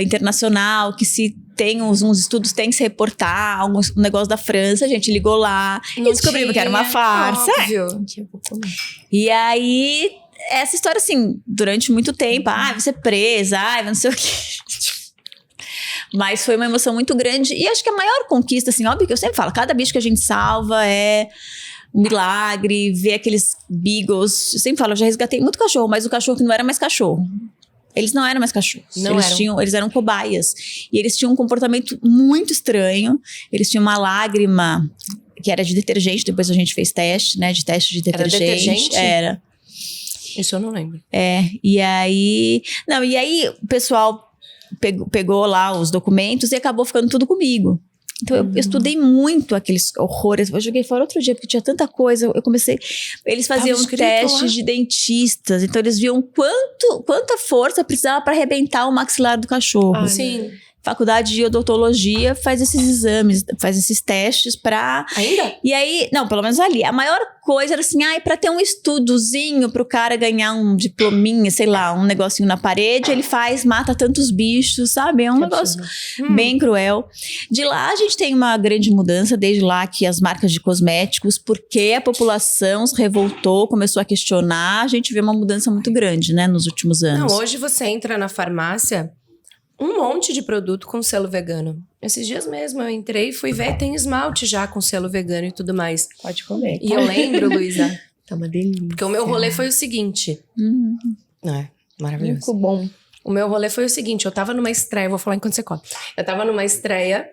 internacional, que se tem uns estudos, tem que se reportar, um negócio da França, a gente ligou lá e descobrimos que era uma farsa. Óbvio. E aí, essa história assim, durante muito tempo, vai ser presa, não sei o quê. Mas foi uma emoção muito grande. E acho que a maior conquista, assim, óbvio que eu sempre falo, cada bicho que a gente salva é um milagre, ver aqueles beagles. Eu sempre falo, eu já resgatei muito cachorro, mas o cachorro que não era mais cachorro. Eles não eram mais cachorros. Eles eram cobaias. E eles tinham um comportamento muito estranho. Eles tinham uma lágrima que era de detergente. Depois a gente fez teste, né? De teste de detergente. Era detergente? Era. Isso eu não lembro. E aí... Não, e aí o pessoal pegou lá os documentos e acabou ficando tudo comigo. Então eu estudei muito aqueles horrores. Eu joguei fora outro dia porque tinha tanta coisa. Eu comecei... Eles faziam testes de dentistas. Então eles viam quanta força precisava para arrebentar o maxilar do cachorro. Sim. Faculdade de odontologia faz esses exames, faz esses testes pra... Ainda? E aí, não, pelo menos ali. A maior coisa era assim, pra ter um estudozinho pro cara ganhar um diplominha, sei lá, um negocinho na parede, ele mata tantos bichos, sabe? É um negócio bem cruel. De lá a gente tem uma grande mudança, desde lá que as marcas de cosméticos, porque a população se revoltou, começou a questionar, a gente vê uma mudança muito grande, né, nos últimos anos. Não, hoje você entra na farmácia, um monte de produto com selo vegano. Esses dias mesmo eu entrei e fui ver, tem esmalte já com selo vegano e tudo mais. Pode comer. E eu lembro, Luísa, Tá uma delícia. porque o meu rolê foi o seguinte. Maravilhoso. Muito bom. O meu rolê foi o seguinte, eu tava numa estreia, vou falar enquanto você come. Eu tava numa estreia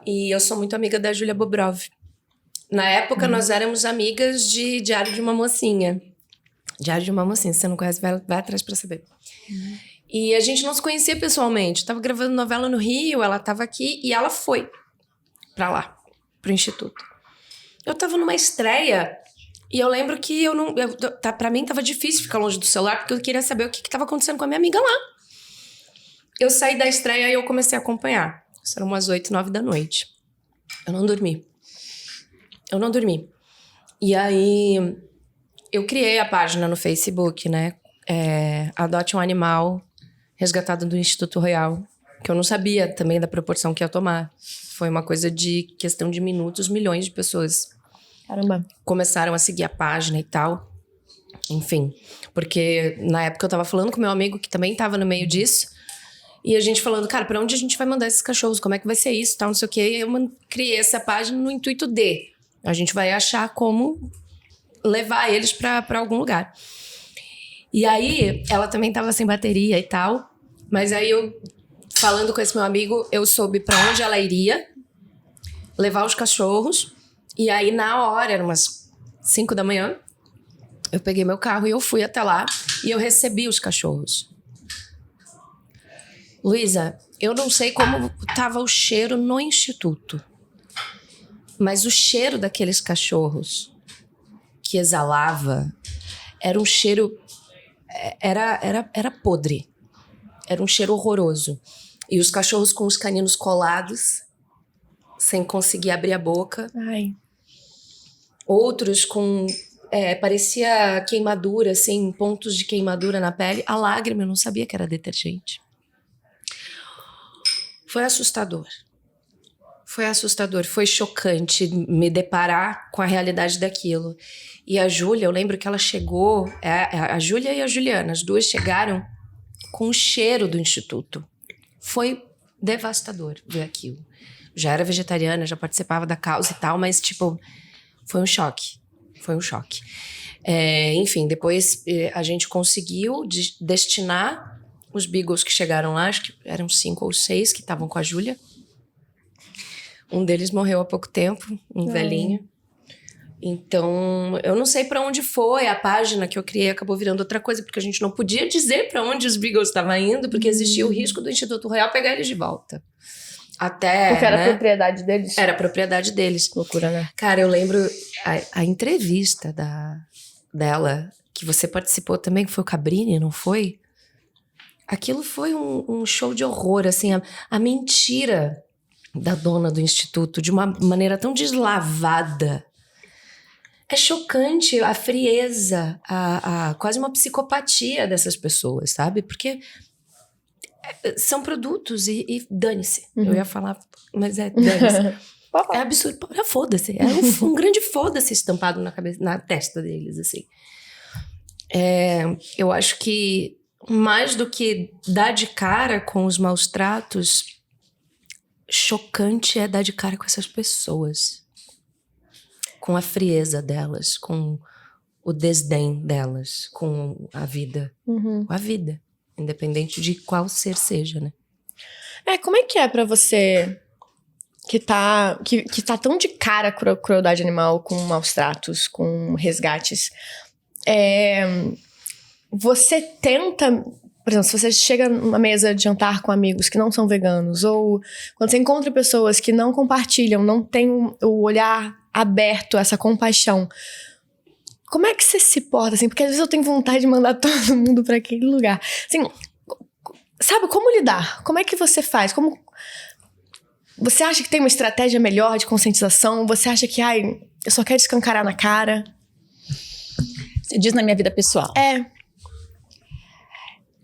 e eu sou muito amiga da Júlia Bobrov. Na época nós éramos amigas de Diário de uma Mocinha. Diário de uma Mocinha, se você não conhece, vai atrás pra saber. E a gente não se conhecia pessoalmente. Eu tava gravando novela no Rio, ela tava aqui e ela foi pra lá, pro instituto. Eu tava numa estreia e eu lembro que pra mim tava difícil ficar longe do celular porque eu queria saber o que tava acontecendo com a minha amiga lá. Eu saí da estreia e eu comecei a acompanhar. Isso eram umas 8, 9 da noite. Eu não dormi. E aí eu criei a página no Facebook, né? Adote um Animal resgatado do Instituto Royal, que eu não sabia também da proporção que ia tomar. Foi uma coisa de questão de minutos, milhões de pessoas Caramba. começaram a seguir a página e tal. Enfim, porque na época eu tava falando com meu amigo que também tava no meio disso, e a gente falando, cara, pra onde a gente vai mandar esses cachorros? Como é que vai ser isso? Tal, não sei o quê. E eu criei essa página no intuito de a gente vai achar como levar eles pra algum lugar. E aí, ela também tava sem bateria e tal. Mas aí eu, falando com esse meu amigo, eu soube pra onde ela iria levar os cachorros. E aí, na hora, eram umas 5 da manhã, eu peguei meu carro e eu fui até lá e eu recebi os cachorros. Luísa, eu não sei como estava o cheiro no instituto, mas o cheiro daqueles cachorros que exalava era um cheiro... Era podre. Era um cheiro horroroso. E os cachorros com os caninos colados, sem conseguir abrir a boca. Ai. Outros com... parecia queimadura, assim, pontos de queimadura na pele. A lágrima, eu não sabia que era detergente. Foi assustador. Foi chocante me deparar com a realidade daquilo. E a Júlia, eu lembro que ela chegou... A Júlia e a Juliana, as duas chegaram com o cheiro do instituto. Foi devastador ver aquilo. Já era vegetariana, já participava da causa e tal, mas, tipo, foi um choque. Enfim, depois a gente conseguiu destinar os beagles que chegaram lá, acho que eram 5 ou 6 que estavam com a Júlia. Um deles morreu há pouco tempo, um velhinho. Então, eu não sei pra onde foi. A página que eu criei acabou virando outra coisa, porque a gente não podia dizer pra onde os beagles estavam indo, porque existia o risco do Instituto Royal pegar eles de volta. Até, porque era propriedade deles. Era propriedade deles. Loucura, né? Cara, eu lembro a entrevista dela, que você participou também, que foi o Cabrini, não foi? Aquilo foi um show de horror, assim, a mentira da dona do instituto, de uma maneira tão deslavada. É chocante a frieza, quase uma psicopatia dessas pessoas, sabe? Porque são produtos e dane-se. Eu ia falar, mas dane-se. É absurdo. Foda-se. É um grande foda-se estampado na testa deles, assim. Eu acho que mais do que dar de cara com os maus tratos, chocante é dar de cara com essas pessoas. Com a frieza delas, com o desdém delas, com a vida. Com a vida. Independente de qual ser seja, né? Como é que é pra você que tá tão de cara com a crueldade animal, com maus tratos, com resgates? Você tenta... Por exemplo, se você chega numa mesa de jantar com amigos que não são veganos, ou quando você encontra pessoas que não compartilham, não têm o olhar aberto, essa compaixão, como é que você se porta, assim? Porque às vezes eu tenho vontade de mandar todo mundo pra aquele lugar. Assim, sabe, como lidar? Como é que você faz? Você acha que tem uma estratégia melhor de conscientização? Você acha que, eu só quero escancarar na cara? Você diz na minha vida pessoal.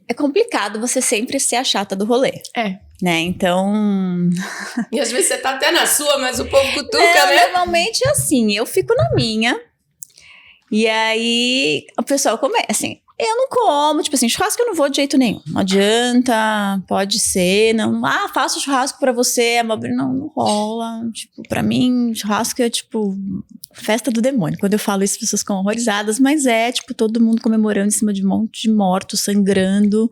É complicado você sempre ser a chata do rolê. Né, então... E às vezes você tá até na sua, mas o povo cutuca, né? Normalmente é assim, eu fico na minha. E aí, o pessoal começa, assim... Eu não como, tipo assim, churrasco eu não vou de jeito nenhum. Não adianta, pode ser, não... faço churrasco pra você, não rola. Tipo, pra mim, churrasco é tipo... festa do demônio. Quando eu falo isso, as pessoas ficam horrorizadas, mas tipo, todo mundo comemorando em cima de um monte de mortos, sangrando.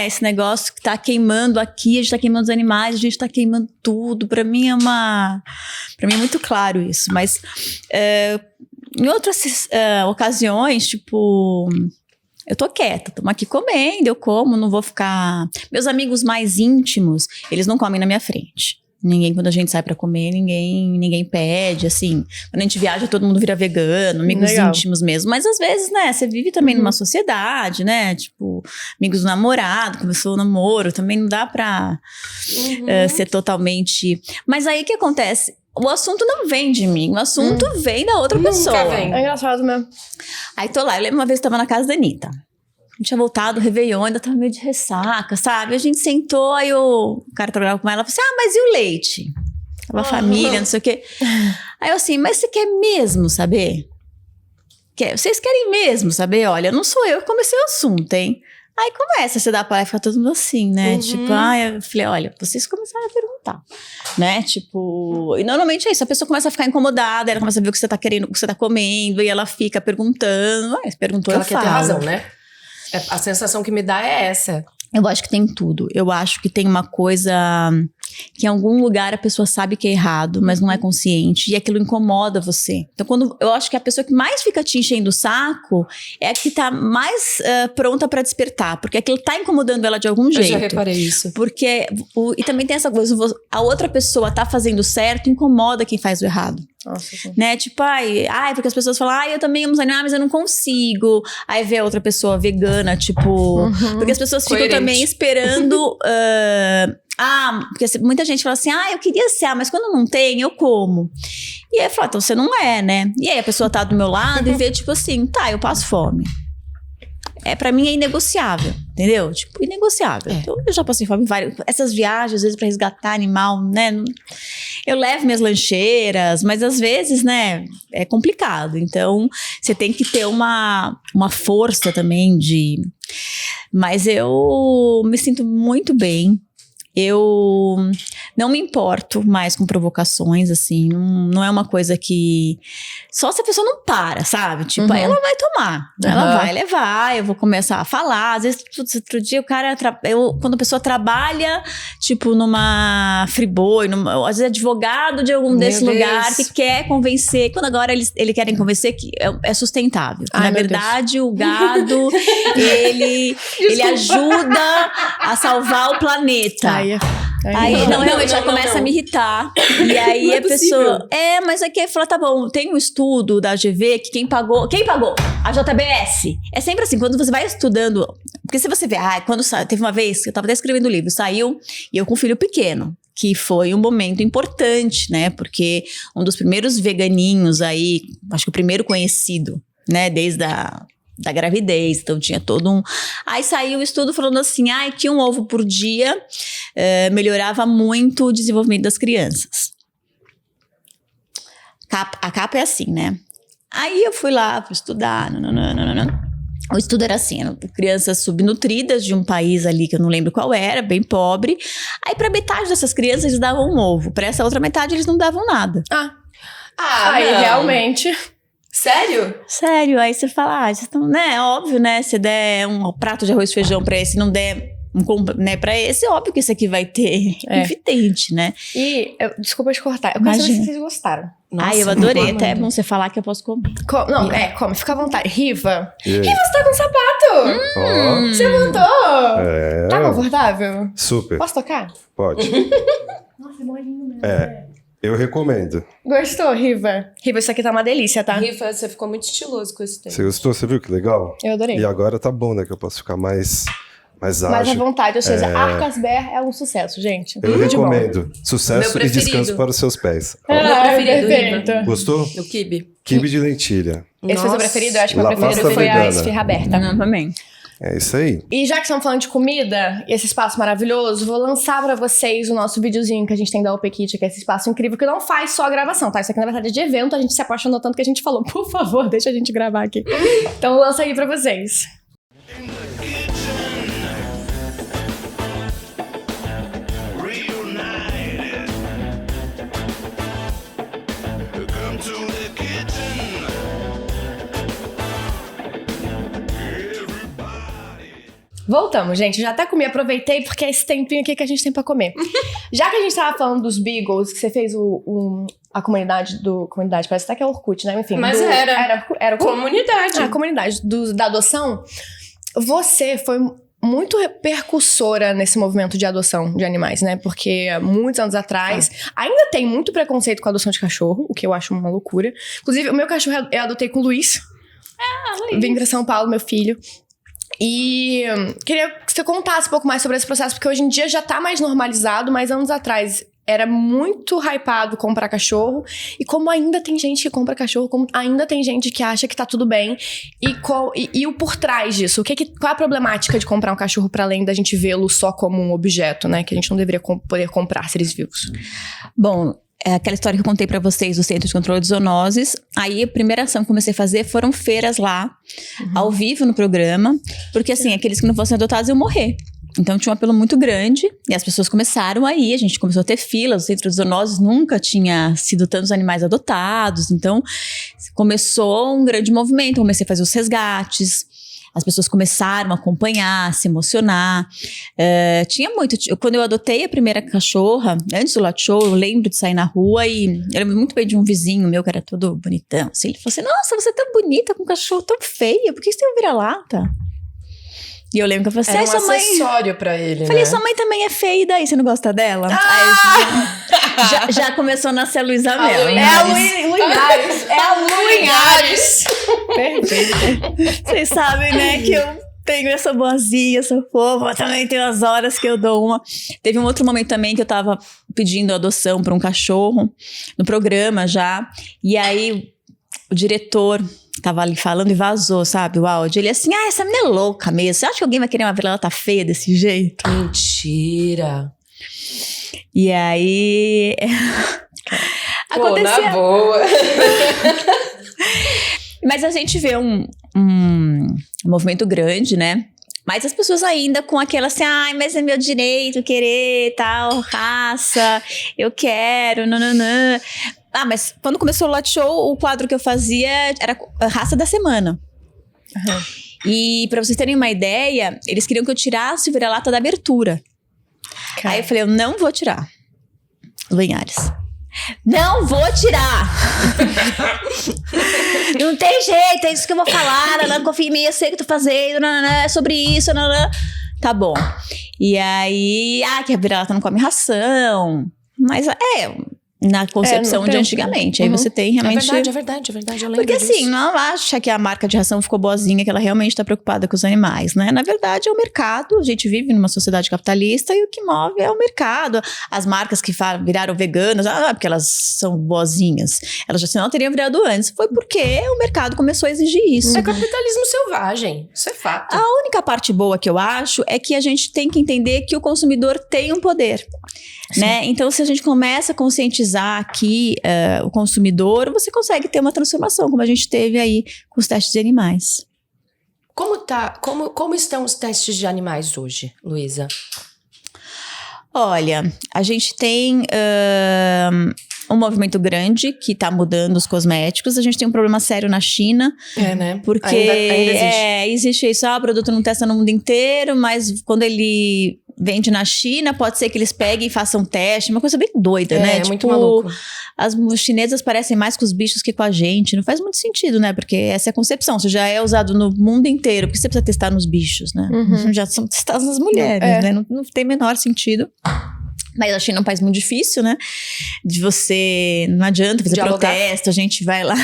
Esse negócio que tá queimando aqui, a gente tá queimando os animais, a gente tá queimando tudo. Pra mim é muito claro isso, mas... em outras ocasiões, tipo, eu tô quieta, estamos aqui comendo, eu como, não vou ficar... Meus amigos mais íntimos, eles não comem na minha frente. Quando a gente sai pra comer, ninguém pede, assim. Quando a gente viaja, todo mundo vira vegano, amigos íntimos mesmo. Mas às vezes, né, você vive também numa sociedade, né? Tipo, amigos do namorado, começou o namoro, também não dá pra ser totalmente... Mas aí o que acontece? O assunto não vem de mim, o assunto vem da outra pessoa. Vem. É engraçado mesmo. Aí tô lá, eu lembro uma vez que eu tava na casa da Anitta. A gente tinha voltado do Réveillon, ainda tava meio de ressaca, sabe? A gente sentou, aí o cara trabalhava com ela, falou assim, mas e o leite? Tava a família, não sei o quê. Aí eu assim, mas você quer mesmo saber? Vocês querem mesmo saber? Olha, não sou eu que comecei o assunto, hein? Aí começa a se dar para ficar todo mundo assim, né? Tipo, eu falei, olha, vocês começaram a perguntar, né? Tipo, e normalmente é isso, a pessoa começa a ficar incomodada, ela começa a ver o que você tá querendo, o que você tá comendo, e ela fica perguntando, perguntou, ela eu quer falo. ter razão, né? A sensação que me dá é essa. Eu acho que tem tudo. Eu acho que tem uma coisa que em algum lugar a pessoa sabe que é errado, mas não é consciente, e aquilo incomoda você. Então, eu acho que a pessoa que mais fica te enchendo o saco é a que tá mais pronta pra despertar, porque aquilo tá incomodando ela de algum jeito. Eu já reparei isso. Porque, e também tem essa coisa, a outra pessoa tá fazendo certo, incomoda quem faz o errado. Nossa, sim. Né, tipo, porque as pessoas falam, eu também amo os animais, mas eu não consigo. Aí vê a outra pessoa vegana, tipo, porque as pessoas ficam também esperando, porque muita gente fala assim, eu queria ser, mas quando não tem, eu como. E aí eu falo, então você não é, né? E aí a pessoa tá do meu lado e vê, tipo assim, eu passo fome. Pra mim é inegociável, entendeu? Tipo, inegociável. Então, eu já passei fome essas viagens, às vezes, pra resgatar animal, né? Eu levo minhas lancheiras, mas às vezes, né, é complicado. Então, você tem que ter uma força também Mas eu me sinto muito bem. Eu não me importo mais com provocações, assim, não é uma coisa que... Só se a pessoa não para, sabe? Tipo, ela vai tomar, ela vai levar, eu vou começar a falar. Às vezes, outro dia, o cara... quando a pessoa trabalha, tipo, numa Friboi, às vezes advogado de algum desse lugar que quer convencer... Quando agora eles querem convencer que é sustentável. Na verdade, o gado, ele ajuda a salvar o planeta. Aí não, realmente, ela começa a me irritar. E aí a pessoa... mas aqui fala, tá bom, tem um estudo da GV que quem pagou? A JBS. É sempre assim, quando você vai estudando... Porque se você vê, teve uma vez, eu tava até escrevendo o livro, saiu, e eu com um filho pequeno, que foi um momento importante, né? Porque um dos primeiros veganinhos aí, acho que o primeiro conhecido, né? Desde da gravidez, então tinha todo Aí saiu o estudo falando assim, que um ovo por dia melhorava muito o desenvolvimento das crianças. A capa é assim, né? Aí eu fui lá para estudar, O estudo era assim, eram crianças subnutridas de um país ali que eu não lembro qual era, bem pobre. Aí para metade dessas crianças eles davam um ovo, para essa outra metade eles não davam nada. Aí realmente... Sério? Aí você fala, vocês estão, né, óbvio, né, se der um prato de arroz e feijão pra esse, não der, né, pra esse, óbvio que esse aqui vai ter, evidente, né. E, desculpa te cortar, eu quero saber se vocês gostaram. Nossa, eu adorei, até é bom você falar que eu posso comer. Come, fica à vontade. Riva, você tá com sapato! Você montou! Tá confortável? Super. Posso tocar? Pode. Nossa, é molinho mesmo. Eu recomendo. Gostou, Riva? Riva, isso aqui tá uma delícia, tá? Riva, você ficou muito estiloso com esse tempo. Você gostou? Você viu que legal? Eu adorei. E agora tá bom, né? Que eu posso ficar mais ágil. Mais à vontade, ou seja, Arcas Bear é um sucesso, gente. Eu recomendo. Sucesso e descanso para os seus pés. Meu preferido, perfeito. Gostou? O quibe. Quibe de lentilha. Esse foi seu preferido? Eu acho que o La meu preferido pasta foi a vegana. esfirra aberta. Também. É isso aí. E já que estamos falando de comida, esse espaço maravilhoso, vou lançar pra vocês o nosso videozinho que a gente tem da Open Kitchen, que é esse espaço incrível, que não faz só a gravação, tá? Isso aqui, na verdade, é de evento, a gente se apaixonou tanto que a gente falou, por favor, deixa a gente gravar aqui. Então, lança aí pra vocês. Voltamos, gente. Já até comi, aproveitei porque é esse tempinho aqui que a gente tem pra comer. Já que a gente tava falando dos Beagles, que você fez a comunidade Comunidade, parece até que é Orkut, né? Enfim. Mas era comunidade. A comunidade da adoção. Você foi muito repercussora nesse movimento de adoção de animais, né? Porque muitos anos atrás ainda tem muito preconceito com a adoção de cachorro, o que eu acho uma loucura. Inclusive, o meu cachorro eu adotei com o Luiz. Vim pra São Paulo, meu filho. E queria que você contasse um pouco mais sobre esse processo, porque hoje em dia já tá mais normalizado, mas anos atrás era muito hypado comprar cachorro. E como ainda tem gente que compra cachorro, como ainda tem gente que acha que tá tudo bem. E o por trás disso? Qual é a problemática de comprar um cachorro para além da gente vê-lo só como um objeto, né? Que a gente não deveria poder comprar seres vivos. Bom, é aquela história que eu contei pra vocês do Centro de Controle de Zoonoses. Aí a primeira ação que comecei a fazer foram feiras lá, ao vivo no programa. Porque assim, aqueles que não fossem adotados iam morrer. Então tinha um apelo muito grande e as pessoas começaram a ir, a gente começou a ter filas, o Centro de Zoonoses nunca tinha sido tantos animais adotados, então começou um grande movimento, comecei a fazer os resgates. as pessoas começaram a acompanhar, se emocionar. Tinha muito. Quando eu adotei a primeira cachorra, antes do Lot Show, eu lembro de sair na rua e eu lembro muito bem de um vizinho meu que era todo bonitão. Assim, ele falou assim: nossa, você é tão bonita com um cachorro tão feio, por que você tem um vira-lata? E eu lembro que eu falei assim: Era um sua mãe. acessório pra ele, Falei, né? sua mãe também é feia, e daí você não gosta dela? Aí já começou a nascer a Luísa Mel. É a Luinhares. É a Luinhares. Perfeito. Vocês sabem, né, que eu tenho essa boazinha, essa fofa. Também tem as horas que eu dou uma. Teve um outro momento também que eu tava pedindo adoção pra um cachorro, no programa já. E aí, o diretor tava ali falando e vazou, sabe, o áudio. Ele assim, essa menina é louca mesmo. Você acha que alguém vai querer uma vira-lata feia desse jeito? Mentira. E aí... Pô, na boa. Mas a gente vê um movimento grande, né? Mas as pessoas ainda com aquela assim, mas é meu direito querer tal raça, eu quero, nananã. Mas quando começou o Lot Show, o quadro que eu fazia era a raça da semana. Uhum. E pra vocês terem uma ideia, eles queriam que eu tirasse o vira-lata da abertura. Aí eu falei, eu não vou tirar. Luinhares. Não vou tirar! Não tem jeito, é isso que eu vou falar. Não confia em mim, eu sei o que eu tô fazendo. É sobre isso. Tá bom. E aí, que a vira-lata não come ração. Mas na concepção de antigamente. Aí você tem realmente... É verdade. Eu lembro Porque disso. assim, não acha que a marca de ração ficou boazinha, que ela realmente tá preocupada com os animais, né? Na verdade, é o mercado. A gente vive numa sociedade capitalista e o que move é o mercado. As marcas que viraram veganas, porque elas são boazinhas. Elas já senão teriam virado antes. Foi porque o mercado começou a exigir isso. É capitalismo selvagem. Isso é fato. A única parte boa que eu acho é que a gente tem que entender que o consumidor tem um poder. Né? Então, se a gente começa a conscientizar aqui o consumidor, você consegue ter uma transformação, como a gente teve aí com os testes de animais. Como estão os testes de animais hoje, Luísa? Olha, a gente tem um movimento grande que está mudando os cosméticos. A gente tem um problema sério na China. Né? Porque ainda existe isso, o produto não testa no mundo inteiro, mas quando ele vende na China, pode ser que eles peguem e façam teste, uma coisa bem doida, né? É muito maluco. As chinesas parecem mais com os bichos que com a gente. Não faz muito sentido, né? Porque essa é a concepção. Você já é usado no mundo inteiro. Por que você precisa testar nos bichos, né? Já são testados nas mulheres, né? Não tem menor sentido. Mas a China é um país muito difícil, né? De você... Não adianta fazer protesto, a gente vai lá.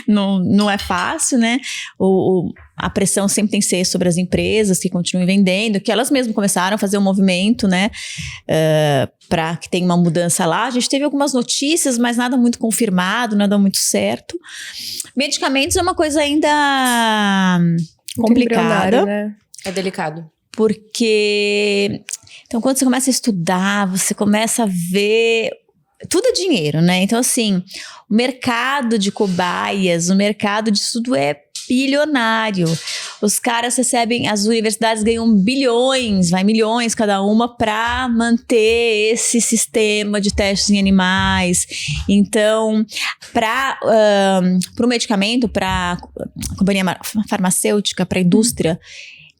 não é fácil, né? A pressão sempre tem que ser sobre as empresas que continuem vendendo, que elas mesmas começaram a fazer um movimento, né? Para que tenha uma mudança lá. A gente teve algumas notícias, mas nada muito confirmado, nada muito certo. Medicamentos é uma coisa ainda complicada. Né? É delicado. Porque... Então, quando você começa a estudar, você começa a ver... Tudo é dinheiro, né? Então, assim, o mercado de cobaias, o mercado de estudo é bilionário. Os caras recebem, as universidades ganham bilhões, milhões cada uma para manter esse sistema de testes em animais. Então, para o medicamento, para a companhia farmacêutica, para a indústria,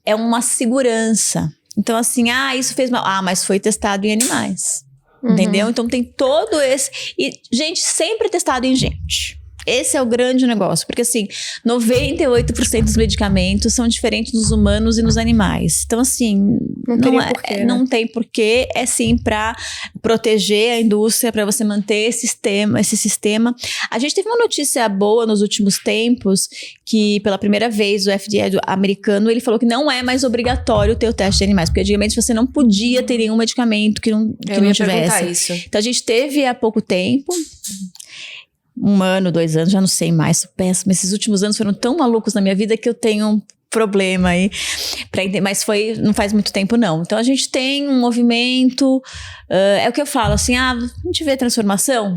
é uma segurança. Então, assim, isso fez mal. Mas foi testado em animais. Entendeu? Então, tem todo esse... E, gente, sempre testado em gente. Esse é o grande negócio. Porque, assim, 98% dos medicamentos são diferentes nos humanos e nos animais. Então, assim... Não tem porquê. É, sim, para proteger a indústria, para você manter esse sistema. A gente teve uma notícia boa nos últimos tempos, que pela primeira vez o FDA americano, ele falou que não é mais obrigatório ter o teste de animais. Porque antigamente você não podia ter nenhum medicamento que não tivesse. Isso. Então, a gente teve há pouco tempo... 1 ano, 2 anos, já não sei mais, sou péssima. Esses últimos anos foram tão malucos na minha vida que eu tenho um problema aí, mas não faz muito tempo não. Então a gente tem um movimento, é o que eu falo, assim, a gente vê transformação,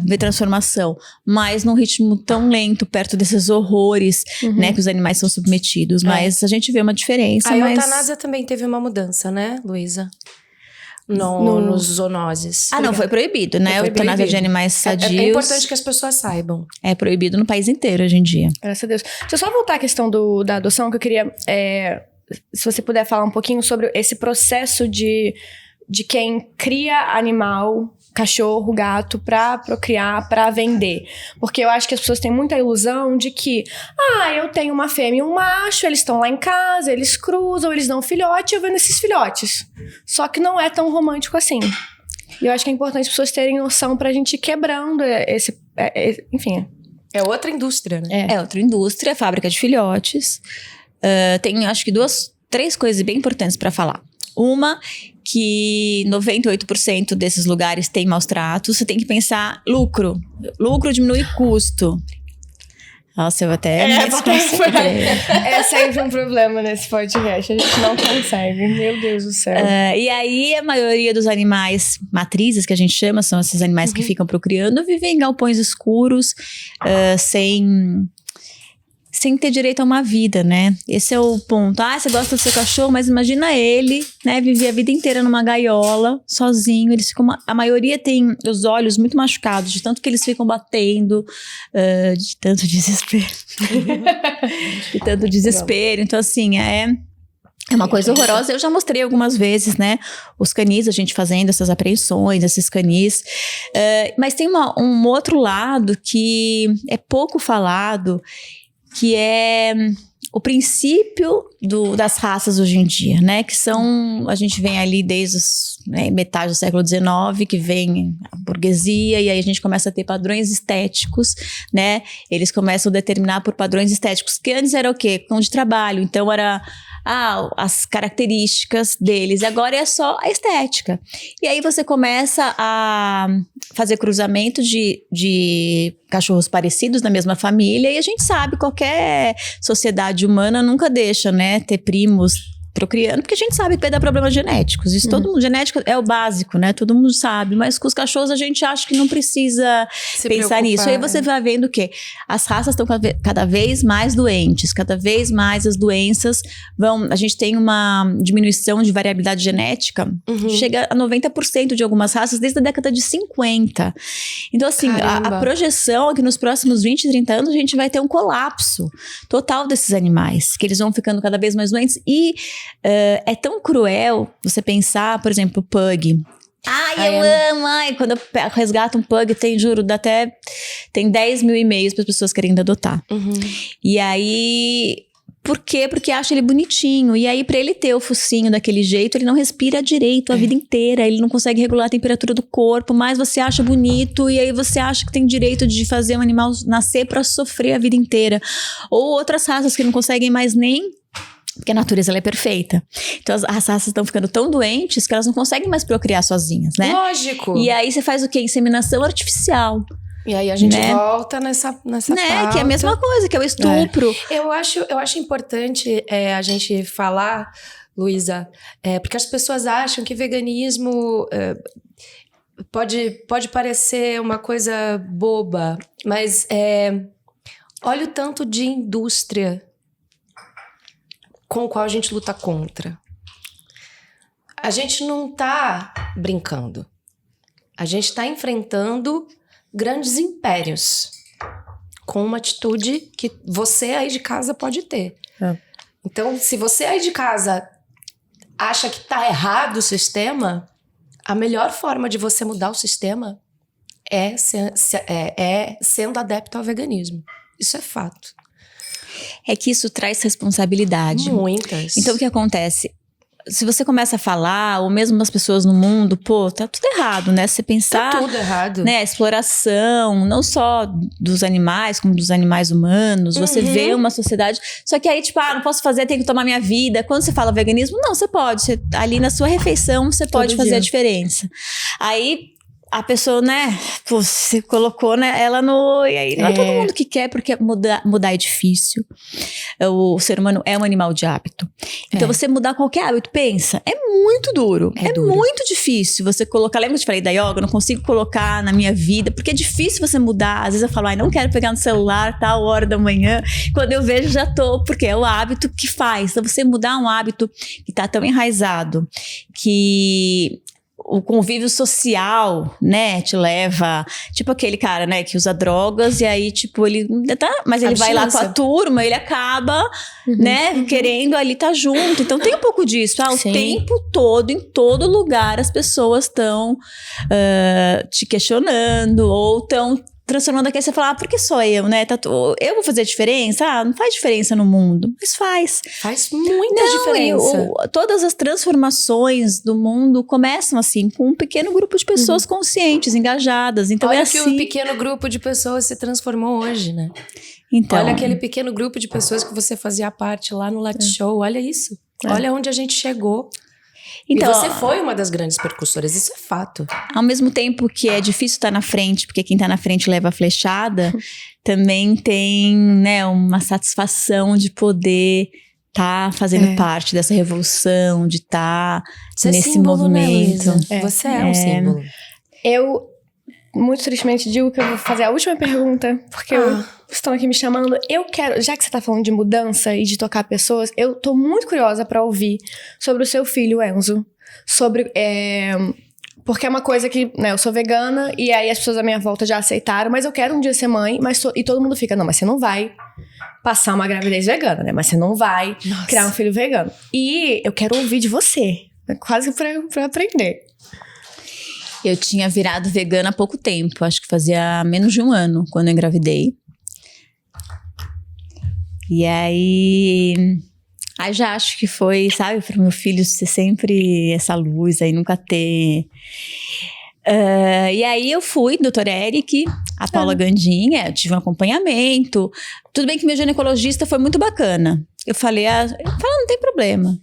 mas num ritmo tão lento, perto desses horrores, né, que os animais são submetidos, mas a gente vê uma diferença. A eutanásia também teve uma mudança, né, Luísa? nos zoonoses. Não, foi proibido, né? Foi A eutanásia proibido. de animais sadios. É importante que as pessoas saibam. É proibido no país inteiro hoje em dia. Graças a Deus. Deixa eu só voltar à questão da adoção, que eu queria... se você puder falar um pouquinho sobre esse processo de quem cria animal, cachorro, gato, pra procriar, pra vender. Porque eu acho que as pessoas têm muita ilusão de que, eu tenho uma fêmea e um macho, eles estão lá em casa, eles cruzam, eles dão filhote, eu vendo esses filhotes. Só que não é tão romântico assim. E eu acho que é importante as pessoas terem noção pra gente ir quebrando enfim. É outra indústria, né? É outra indústria, fábrica de filhotes. Tem, acho que 3 coisas bem importantes pra falar. Uma, que 98% desses lugares têm maus tratos. Você tem que pensar lucro. Lucro diminui custo. Nossa, eu até... É sempre um problema nesse podcast. A gente não consegue. Meu Deus do céu. E aí, a maioria dos animais matrizes, que a gente chama, são esses animais que ficam procriando, vivem em galpões escuros, sem ter direito a uma vida, né? Esse é o ponto. Você gosta do seu cachorro, mas imagina ele, né? Viver a vida inteira numa gaiola, sozinho. Eles ficam... A maioria tem os olhos muito machucados, de tanto que eles ficam batendo, de tanto desespero. De tanto desespero. Então, assim, é uma coisa horrorosa. Eu já mostrei algumas vezes, né? Os canis, a gente fazendo essas apreensões, esses canis. Mas tem um outro lado que é pouco falado, que é o princípio das raças hoje em dia, né? Que são, a gente vem ali desde metade do século XIX, que vem a burguesia, e aí a gente começa a ter padrões estéticos, né? Eles começam a determinar por padrões estéticos, que antes era o quê? Cão de trabalho, então era... as características deles, agora é só a estética. E aí você começa a fazer cruzamento de cachorros parecidos na mesma família, e a gente sabe, qualquer sociedade humana nunca deixa, né, ter primos procriando, porque a gente sabe que vai dar problemas genéticos. Isso todo mundo, genética é o básico, né? Todo mundo sabe, mas com os cachorros a gente acha que não precisa pensar nisso. Aí você vai vendo o quê? As raças estão cada vez mais doentes, cada vez mais as doenças a gente tem uma diminuição de variabilidade genética, chega a 90% de algumas raças desde a década de 50. Então, assim, a projeção é que nos próximos 20, 30 anos a gente vai ter um colapso total desses animais, que eles vão ficando cada vez mais doentes. E é tão cruel você pensar, por exemplo, pug. Eu amo. Quando eu resgato um pug, tem 10 mil e-mails para as pessoas querendo adotar. E aí, por quê? Porque acha ele bonitinho. E aí, para ele ter o focinho daquele jeito, ele não respira direito a vida inteira. Ele não consegue regular a temperatura do corpo, mas você acha bonito. E aí você acha que tem direito de fazer um animal nascer para sofrer a vida inteira. Ou outras raças que não conseguem mais nem... Porque a natureza, ela é perfeita. Então, as raças estão ficando tão doentes que elas não conseguem mais procriar sozinhas, né? Lógico. E aí, você faz o quê? Inseminação artificial. E aí, a gente volta nessa pauta. Que é a mesma coisa, que é o estupro. Eu acho importante a gente falar, Luísa, porque as pessoas acham que veganismo pode parecer uma coisa boba, mas olha o tanto de indústria com o qual a gente luta contra. A gente não tá brincando. A gente tá enfrentando grandes impérios com uma atitude que você aí de casa pode ter. Então, se você aí de casa acha que tá errado o sistema, a melhor forma de você mudar o sistema é sendo adepto ao veganismo. Isso é fato. É que isso traz responsabilidade. Muitas. Então, o que acontece? Se você começa a falar, ou mesmo as pessoas no mundo, tá tudo errado, né? Você pensar... Tá tudo errado. Né? A exploração, não só dos animais, como dos animais humanos. Você vê uma sociedade... Só que aí, não posso fazer, tenho que tomar minha vida. Quando você fala veganismo, não, você pode. Ali na sua refeição, você pode fazer a diferença. Aí... A pessoa, né, você colocou, né, ela no... E aí, não é todo mundo que quer, porque mudar é difícil. O ser humano é um animal de hábito. Então, você mudar qualquer hábito, pensa, é muito duro. É muito difícil você colocar... Lembra que eu te falei da yoga? Eu não consigo colocar na minha vida, porque é difícil você mudar. Às vezes eu falo, não quero pegar no celular, tal hora da manhã. Quando eu vejo, já tô, porque é o hábito que faz. Então, você mudar um hábito que tá tão enraizado, que... o convívio social, né, te leva, tipo aquele cara, né, que usa drogas e aí, tipo, ele mas ele vai lá com a turma, ele acaba, né, querendo ali estar junto. Então tem um pouco disso, o tempo todo, em todo lugar, as pessoas estão te questionando ou estão transformando aqui, você fala, por que só eu, né? Eu vou fazer diferença? Não faz diferença no mundo. Mas faz. Faz muita diferença. Todas as transformações do mundo começam assim, com um pequeno grupo de pessoas conscientes, engajadas. Então Olha assim. que o pequeno grupo de pessoas se transformou hoje, né? Então, olha aquele pequeno grupo de pessoas que você fazia parte lá no Latte Show. Olha isso. Olha onde a gente chegou. Então, e você foi uma das grandes percussoras, isso é fato. Ao mesmo tempo que é difícil estar na frente, porque quem está na frente leva a flechada, também tem, né, uma satisfação de poder estar fazendo parte dessa revolução, de estar nesse movimento. Né, você é um símbolo. Eu, muito tristemente, digo que eu vou fazer a última pergunta, porque estão aqui me chamando. Eu quero, já que você tá falando de mudança e de tocar pessoas, eu tô muito curiosa pra ouvir sobre o seu filho, Enzo. Sobre, porque é uma coisa que, né, eu sou vegana e aí as pessoas à minha volta já aceitaram, mas eu quero um dia ser mãe, e todo mundo fica, não, mas você não vai passar uma gravidez vegana, né? Mas você não vai criar um filho vegano. E eu quero ouvir de você, quase pra aprender. Eu tinha virado vegana há pouco tempo, acho que fazia menos de um ano quando eu engravidei. E aí já acho que foi, sabe, para o meu filho ser sempre essa luz aí, nunca ter. E aí eu fui, doutor Eric, a Paula Gandinha, eu tive um acompanhamento. Tudo bem que meu ginecologista foi muito bacana. Eu falei, não tem problema.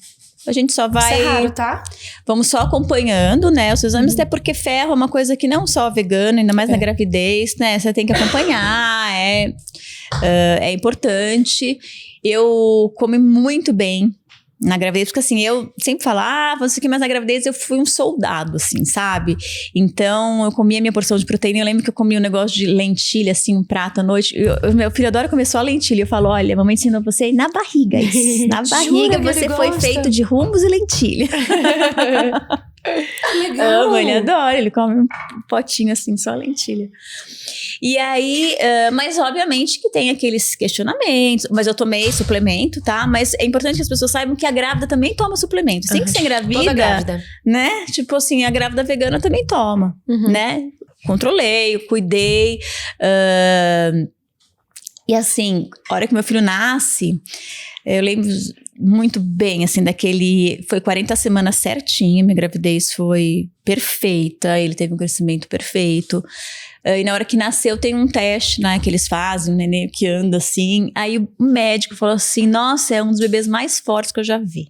A gente só vai... Isso é raro, tá? Vamos só acompanhando, né, os seus exames, até porque ferro é uma coisa que não só vegano, ainda mais na gravidez, né, você tem que acompanhar, é importante. Eu comi muito bem na gravidez, porque assim, eu sempre falava isso aqui, mas na gravidez eu fui um soldado, assim, sabe? Então, eu comia a minha porção de proteína, eu lembro que eu comia um negócio de lentilha, assim, um prato à noite. Meu filho adora comer só lentilha. Eu falo, olha, a mamãe ensinou você aí na barriga, isso. Na barriga você foi feito de humus e lentilha. Legal. Ele adora, ele come um potinho assim, só lentilha. E aí, mas obviamente que tem aqueles questionamentos, mas eu tomei suplemento, tá? Mas é importante que as pessoas saibam que a grávida também toma suplemento. Assim que você engravida, toda grávida, né? Tipo assim, a grávida vegana também toma, né? Controlei, cuidei. E assim, a hora que meu filho nasce, eu lembro muito bem, assim, foi 40 semanas certinho, minha gravidez foi perfeita, ele teve um crescimento perfeito. E na hora que nasceu tem um teste, né, que eles fazem, um neném que anda assim. Aí o médico falou assim, nossa, é um dos bebês mais fortes que eu já vi.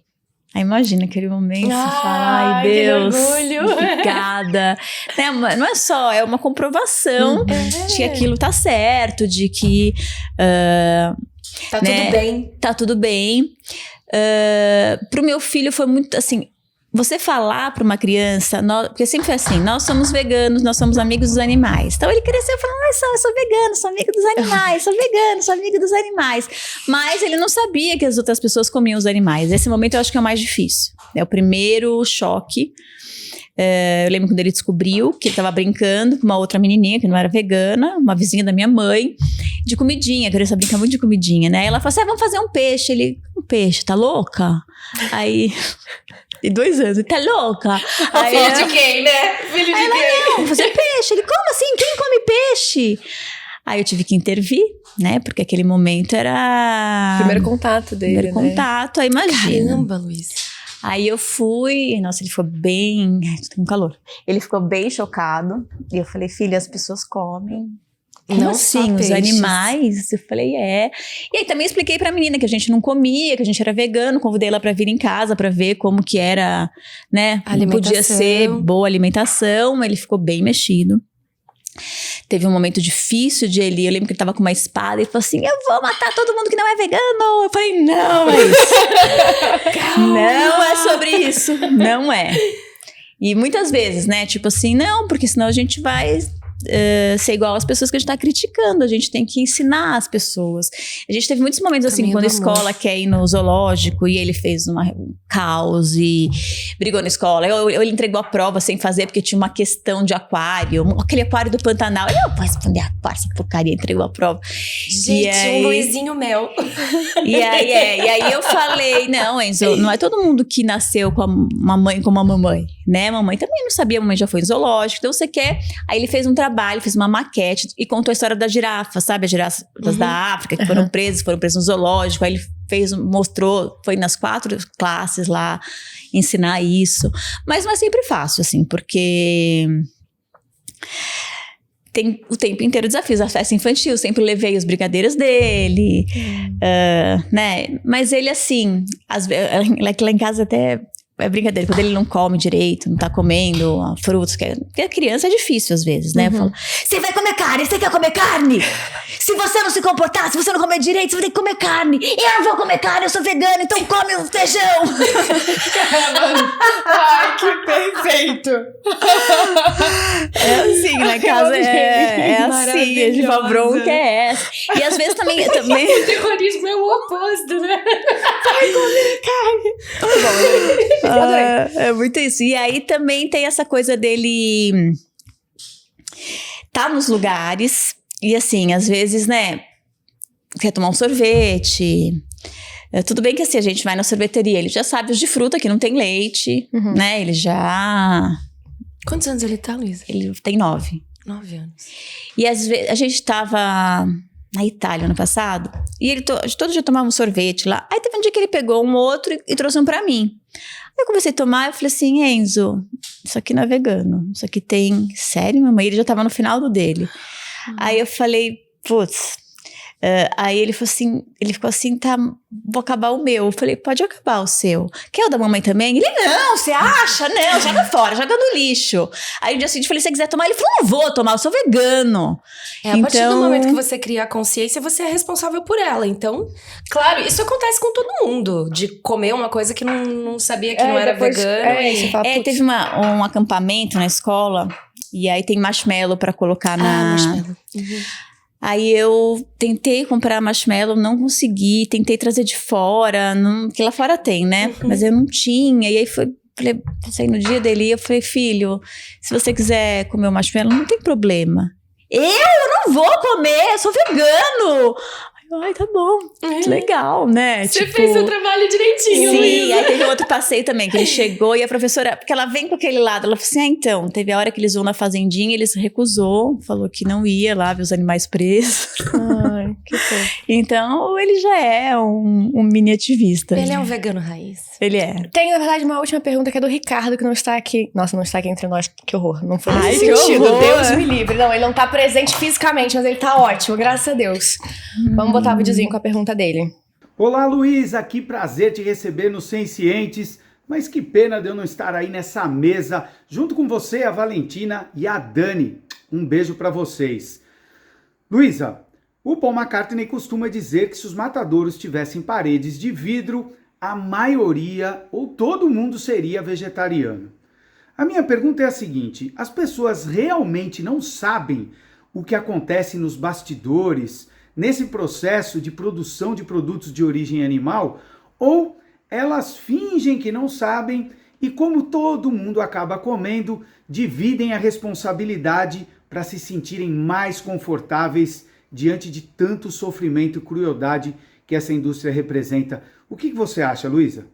Aí imagina aquele momento, você fala, ai Deus, obrigada. Né, não é só, é uma comprovação de que aquilo tá certo, de que... tá né, tudo bem. Tá tudo bem. Pro meu filho foi muito, assim... Você falar para uma criança, porque sempre foi assim, nós somos veganos, nós somos amigos dos animais. Então ele cresceu falando, eu sou vegano, sou amigo dos animais, sou vegano, sou amigo dos animais. Mas ele não sabia que as outras pessoas comiam os animais. Esse momento eu acho que é o mais difícil. É o primeiro choque. Eu lembro quando ele descobriu que ele estava brincando com uma outra menininha que não era vegana, uma vizinha da minha mãe, de comidinha, a criança brinca muito de comidinha, né? Ela falou assim, vamos fazer um peixe. Ele, um peixe, tá louca? Aí... De 2 anos, tá louca? Aí filho de quem, né? Filho de quem? Não, fazer peixe. Ele, como assim? Quem come peixe? Aí eu tive que intervir, né? Porque aquele momento era... Primeiro contato dele, Primeiro contato, aí imagina. Caramba, Luiz. Aí eu fui... Nossa, ele ficou bem... Tô com calor. Ele ficou bem chocado. E eu falei, filha, as pessoas comem... Como não assim, os animais? Eu falei, E aí também expliquei pra menina que a gente não comia, que a gente era vegano, convidei ela pra vir em casa pra ver como que era, né? Podia ser boa alimentação. Ele ficou bem mexido. Teve um momento difícil de ele, eu lembro que ele tava com uma espada e falou assim, eu vou matar todo mundo que não é vegano. Eu falei, não é isso. Não é sobre isso, não é. E muitas vezes, né, tipo assim, não, porque senão a gente vai... ser igual às pessoas que a gente tá criticando. A gente tem que ensinar as pessoas. A gente teve muitos momentos assim, quando a escola quer ir no zoológico e ele fez um caos e brigou na escola, ou ele entregou a prova sem fazer porque tinha uma questão de aquário, aquele aquário do Pantanal. Ele não pode responder essa porcaria, entregou a prova. Gente, um Luizinho Mel. E aí eu falei, não, Enzo, não é todo mundo que nasceu com uma mãe como a mamãe, né? Mamãe também não sabia, a mamãe já foi em zoológico, então você quer... Aí ele fez um trabalho, fez uma maquete e contou a história da girafa, sabe? As girafas da África que foram presas no zoológico, aí ele mostrou, foi nas 4 classes lá ensinar isso. Mas não é sempre fácil, assim, porque... Tem o tempo inteiro desafios, a festa infantil, sempre levei os brigadeiros dele, né? Mas ele, assim, lá em casa até é brincadeira, quando ele não come direito, não tá comendo frutos, porque a criança é difícil às vezes, né? Falo, você vai comer carne, você quer comer carne? Se você não se comportar, se você não comer direito, você vai ter que comer carne. Eu não vou comer carne, eu sou vegana, então come o feijão. Ai, que perfeito. É assim, na casa é assim, a gente fala, bronca é essa. E às vezes também... O terrorismo é o oposto, né? Vai comer carne. É muito isso. E aí também tem essa coisa dele tá nos lugares e assim, às vezes, né, quer tomar um sorvete. Tudo bem que assim, a gente vai na sorveteria, ele já sabe os de fruta que não tem leite, né? Ele já... Quantos anos ele tá, Luísa? Ele tem 9. 9 anos. E às vezes, a gente tava na Itália ano passado, e ele todo dia tomava um sorvete lá. Aí teve um dia que ele pegou um outro e trouxe um pra mim. Aí eu comecei a tomar, eu falei assim, Enzo, isso aqui não é vegano, isso aqui tem... Sério, mamãe? Ele já tava no final do dele. Aí eu falei, putz... aí ele ficou assim, tá, vou acabar o meu. Eu falei, pode acabar o seu. Quer o da mamãe também? Ele, não, você acha? Não, joga fora, joga no lixo. Aí no dia seguinte eu falei, se você quiser tomar? Ele falou, não vou tomar, eu sou vegano. A partir do momento que você cria a consciência, você é responsável por ela. Então, claro, isso acontece com todo mundo. De comer uma coisa que não sabia que não era vegano. Teve um acampamento na escola, e aí tem marshmallow pra colocar na... marshmallow. Aí eu tentei comprar marshmallow, não consegui, tentei trazer de fora, que lá fora tem, né? Mas eu não tinha, e aí falei, no dia dele, eu falei, filho, se você quiser comer o marshmallow, não tem problema. Eu não vou comer, eu sou vegano! Ai, tá bom, legal, né? Você fez seu trabalho direitinho, Sim, Luísa. aí teve outro passeio também, que ele chegou e a professora, porque ela vem com aquele lado, ela falou assim, então, teve a hora que eles vão na fazendinha, eles recusou, falou que não ia lá ver os animais presos. Ai, que fofo. Então, ele já é um mini ativista. Ele é um vegano raiz. Ele é. Tem, na verdade, uma última pergunta que é do Ricardo, que não está aqui. Nossa, não está aqui entre nós, que horror. Não foi nesse que sentido, horror. Deus me livre. Não, ele não tá presente fisicamente, mas ele tá ótimo, graças a Deus. Vamos botar o videozinho com a pergunta dele. Olá, Luísa, que prazer te receber no Sencientes, mas que pena de eu não estar aí nessa mesa, junto com você, a Valentina e a Dani. Um beijo pra vocês. Luísa, o Paul McCartney costuma dizer que se os matadouros tivessem paredes de vidro, a maioria ou todo mundo seria vegetariano. A minha pergunta é a seguinte, as pessoas realmente não sabem o que acontece nos bastidores, nesse processo de produção de produtos de origem animal, ou elas fingem que não sabem e, como todo mundo acaba comendo, dividem a responsabilidade para se sentirem mais confortáveis diante de tanto sofrimento e crueldade que essa indústria representa. O que você acha, Luísa?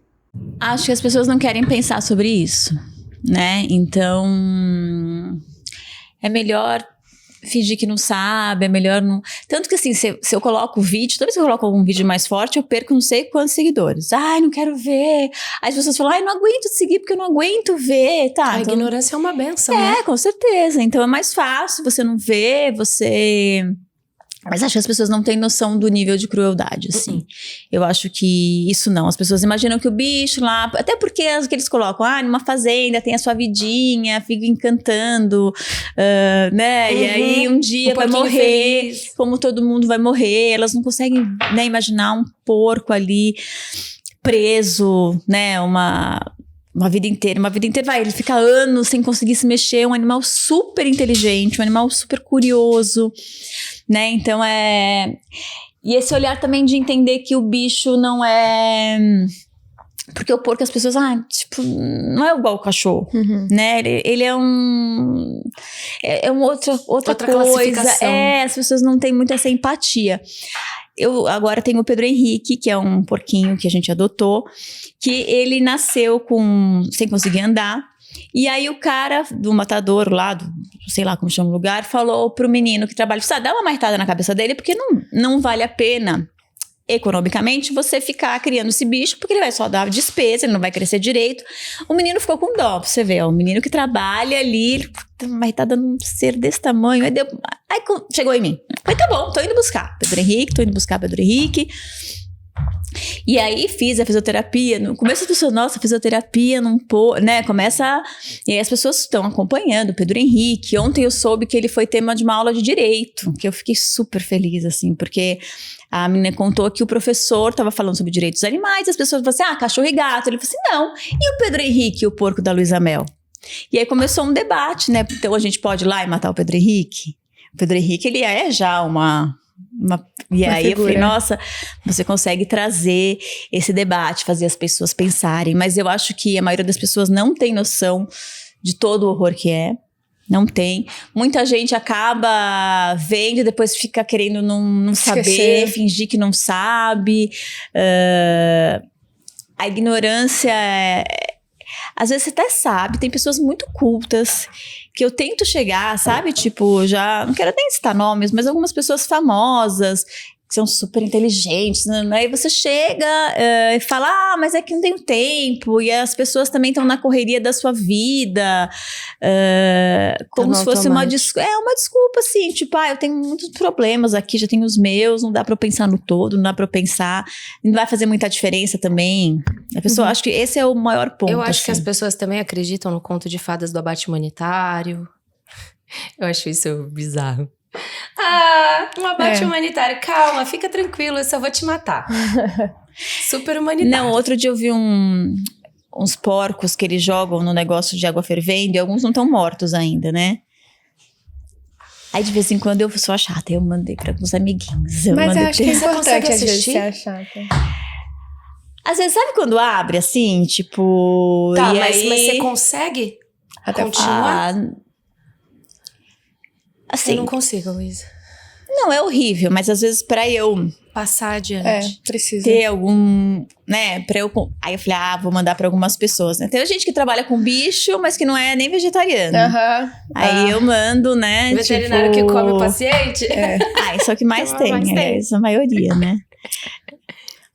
Acho que as pessoas não querem pensar sobre isso, né? Então, é melhor fingir que não sabe, é melhor não... Tanto que assim, se eu coloco o vídeo, toda vez que eu coloco algum vídeo mais forte, eu perco não sei quantos seguidores. Ai, não quero ver. Aí as pessoas falam, ai, não aguento te seguir porque eu não aguento ver, tá? A então, ignorância é uma benção, né? com certeza. Então é mais fácil você não ver, você... Mas acho que as pessoas não têm noção do nível de crueldade, assim. Eu acho que isso não. As pessoas imaginam que o bicho lá... Até porque as que eles colocam, numa fazenda tem a sua vidinha, fica encantando, né? E aí um dia vai morrer, feliz. Como todo mundo vai morrer. Elas não conseguem, né, imaginar um porco ali preso, né? Uma vida inteira, ele fica anos sem conseguir se mexer, é um animal super inteligente, um animal super curioso, né, então e esse olhar também de entender que o bicho não é Porque o porco, as pessoas, tipo, não é igual o cachorro, né? Ele é outra coisa. classificação. As pessoas não têm muito essa empatia. Eu agora tenho o Pedro Henrique, que é um porquinho que a gente adotou, que ele nasceu sem conseguir andar. E aí o cara do matador lá, sei lá como chama o lugar, falou pro menino que trabalha, dá uma marretada na cabeça dele, porque não vale a pena economicamente você ficar criando esse bicho, porque ele vai só dar despesa, ele não vai crescer direito. O menino ficou com dó, pra você ver, ó, o menino que trabalha ali, ele vai estar dando um ser desse tamanho, aí chegou em mim. Falei, tá bom, tô indo buscar Pedro Henrique. E aí fiz a fisioterapia, no começo do nossa, fisioterapia né, e aí as pessoas estão acompanhando o Pedro Henrique. Ontem eu soube que ele foi tema de uma aula de direito, que eu fiquei super feliz, assim, porque a menina contou que o professor estava falando sobre direitos dos animais, as pessoas falaram assim, cachorro e gato. Ele falou assim, não, e o Pedro Henrique, o porco da Luísa Mel? E aí começou um debate, né, então a gente pode ir lá e matar o Pedro Henrique? O Pedro Henrique, ele é já e aí eu falei, nossa, você consegue trazer esse debate, fazer as pessoas pensarem, mas eu acho que a maioria das pessoas não tem noção de todo o horror que é, não tem. Muita gente acaba vendo e depois fica querendo não saber, fingir que não sabe. A ignorância às vezes você até sabe, tem pessoas muito cultas que eu tento chegar, sabe? Tipo, já não quero nem citar nomes, mas algumas pessoas famosas que são super inteligentes, né? Aí você chega e fala, mas é que não tenho tempo, e as pessoas também estão na correria da sua vida, como se fosse uma desculpa, assim, tipo, eu tenho muitos problemas aqui, já tenho os meus, não dá pra eu pensar no todo, não dá pra eu pensar, não vai fazer muita diferença também. A pessoa, acho que esse é o maior ponto. Eu acho assim. que as pessoas também acreditam no conto de fadas do abate humanitário. Eu acho isso bizarro. Um abate humanitário. Calma, fica tranquilo, eu só vou te matar. Super humanitário. Não, outro dia eu vi uns porcos que eles jogam no negócio de água fervendo e alguns não estão mortos ainda, né? Aí de vez em quando eu sou a chata, eu mandei pra alguns amiguinhos. Mas eu acho que é importante às vezes assistir? ser a chata. Às vezes, sabe quando abre assim, tipo... Tá, e mas aí... você consegue continuar? Assim, Eu não consigo, Luísa. não é horrível, mas às vezes pra eu Passar adiante. Precisa. ter algum, né, pra eu... Aí eu falei, vou mandar pra algumas pessoas, né? Tem gente que trabalha com bicho, mas que não é nem vegetariano. Aí eu mando, né, Veterinário que come o paciente? isso é o que mais Então, mais tem, tem. isso é a maioria, né?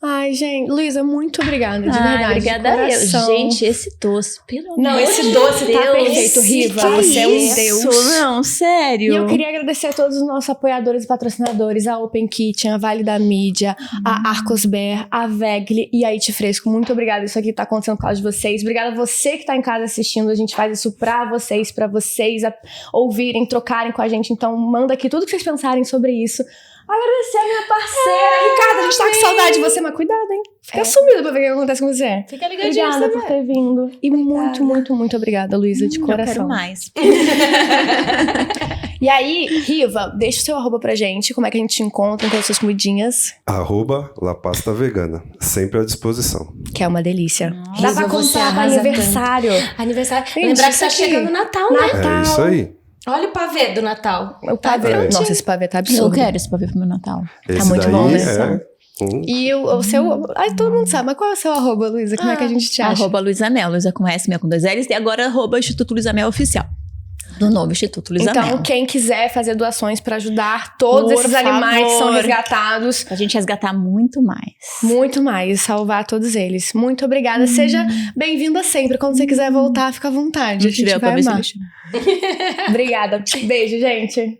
Ai, gente, Luísa, muito obrigada, de verdade. Obrigada de coração. Gente, esse doce, pelo Não, amor esse de doce tá Deus. perfeito, Riva. Que Você é um isso? deus. Não, sério. E eu queria agradecer a todos os nossos apoiadores e patrocinadores, a Open Kitchen, a Vale da Mídia, a Arcosber, a Vegli e a It Fresco. Muito obrigada, isso aqui tá acontecendo por causa de vocês. Obrigada a você que tá em casa assistindo, a gente faz isso pra vocês ouvirem, trocarem com a gente. Então manda aqui tudo que vocês pensarem sobre isso. Agradecer a minha parceira, Ricardo, a gente tá com saudade de você, mas cuidado, hein? Fica sumida pra ver o que acontece com você. Fica ligadinho. Obrigada por ter vindo. E muito, muito, muito obrigada, Luísa, de coração. Eu quero mais. E aí, Riva, deixa o seu arroba pra gente, como é que a gente te encontra com as suas comidinhas. @lapasta-vegana, sempre à disposição. Que é uma delícia. Nossa, Dá pra você comprar pro arrasa aniversário. Aniversário. Gente, Lembrar que isso tá aqui. chegando o Natal, né? Natal. É isso aí. Olha o pavê do Natal. O pavê. É. Nossa, esse pavê tá Eu absurdo. quero esse pavê pro meu Natal. Esse muito daí bom, né? E o seu... Ai, todo mundo sabe, mas qual é o seu arroba, Luísa? Como é que a gente te acha? @Luísa Mel, Luísa com S, Mel com 2 L's. E agora @Instituto Luísa Mel Oficial. Do novo Instituto Luísa Mel. Então, quem quiser fazer doações pra ajudar todos Por esses animais que são favor. resgatados, Pra gente resgatar muito mais. muito mais, salvar todos eles. Muito obrigada. Seja bem-vinda sempre. Quando você quiser voltar, fica à vontade. A gente vai amar. Obrigada. Beijo, gente.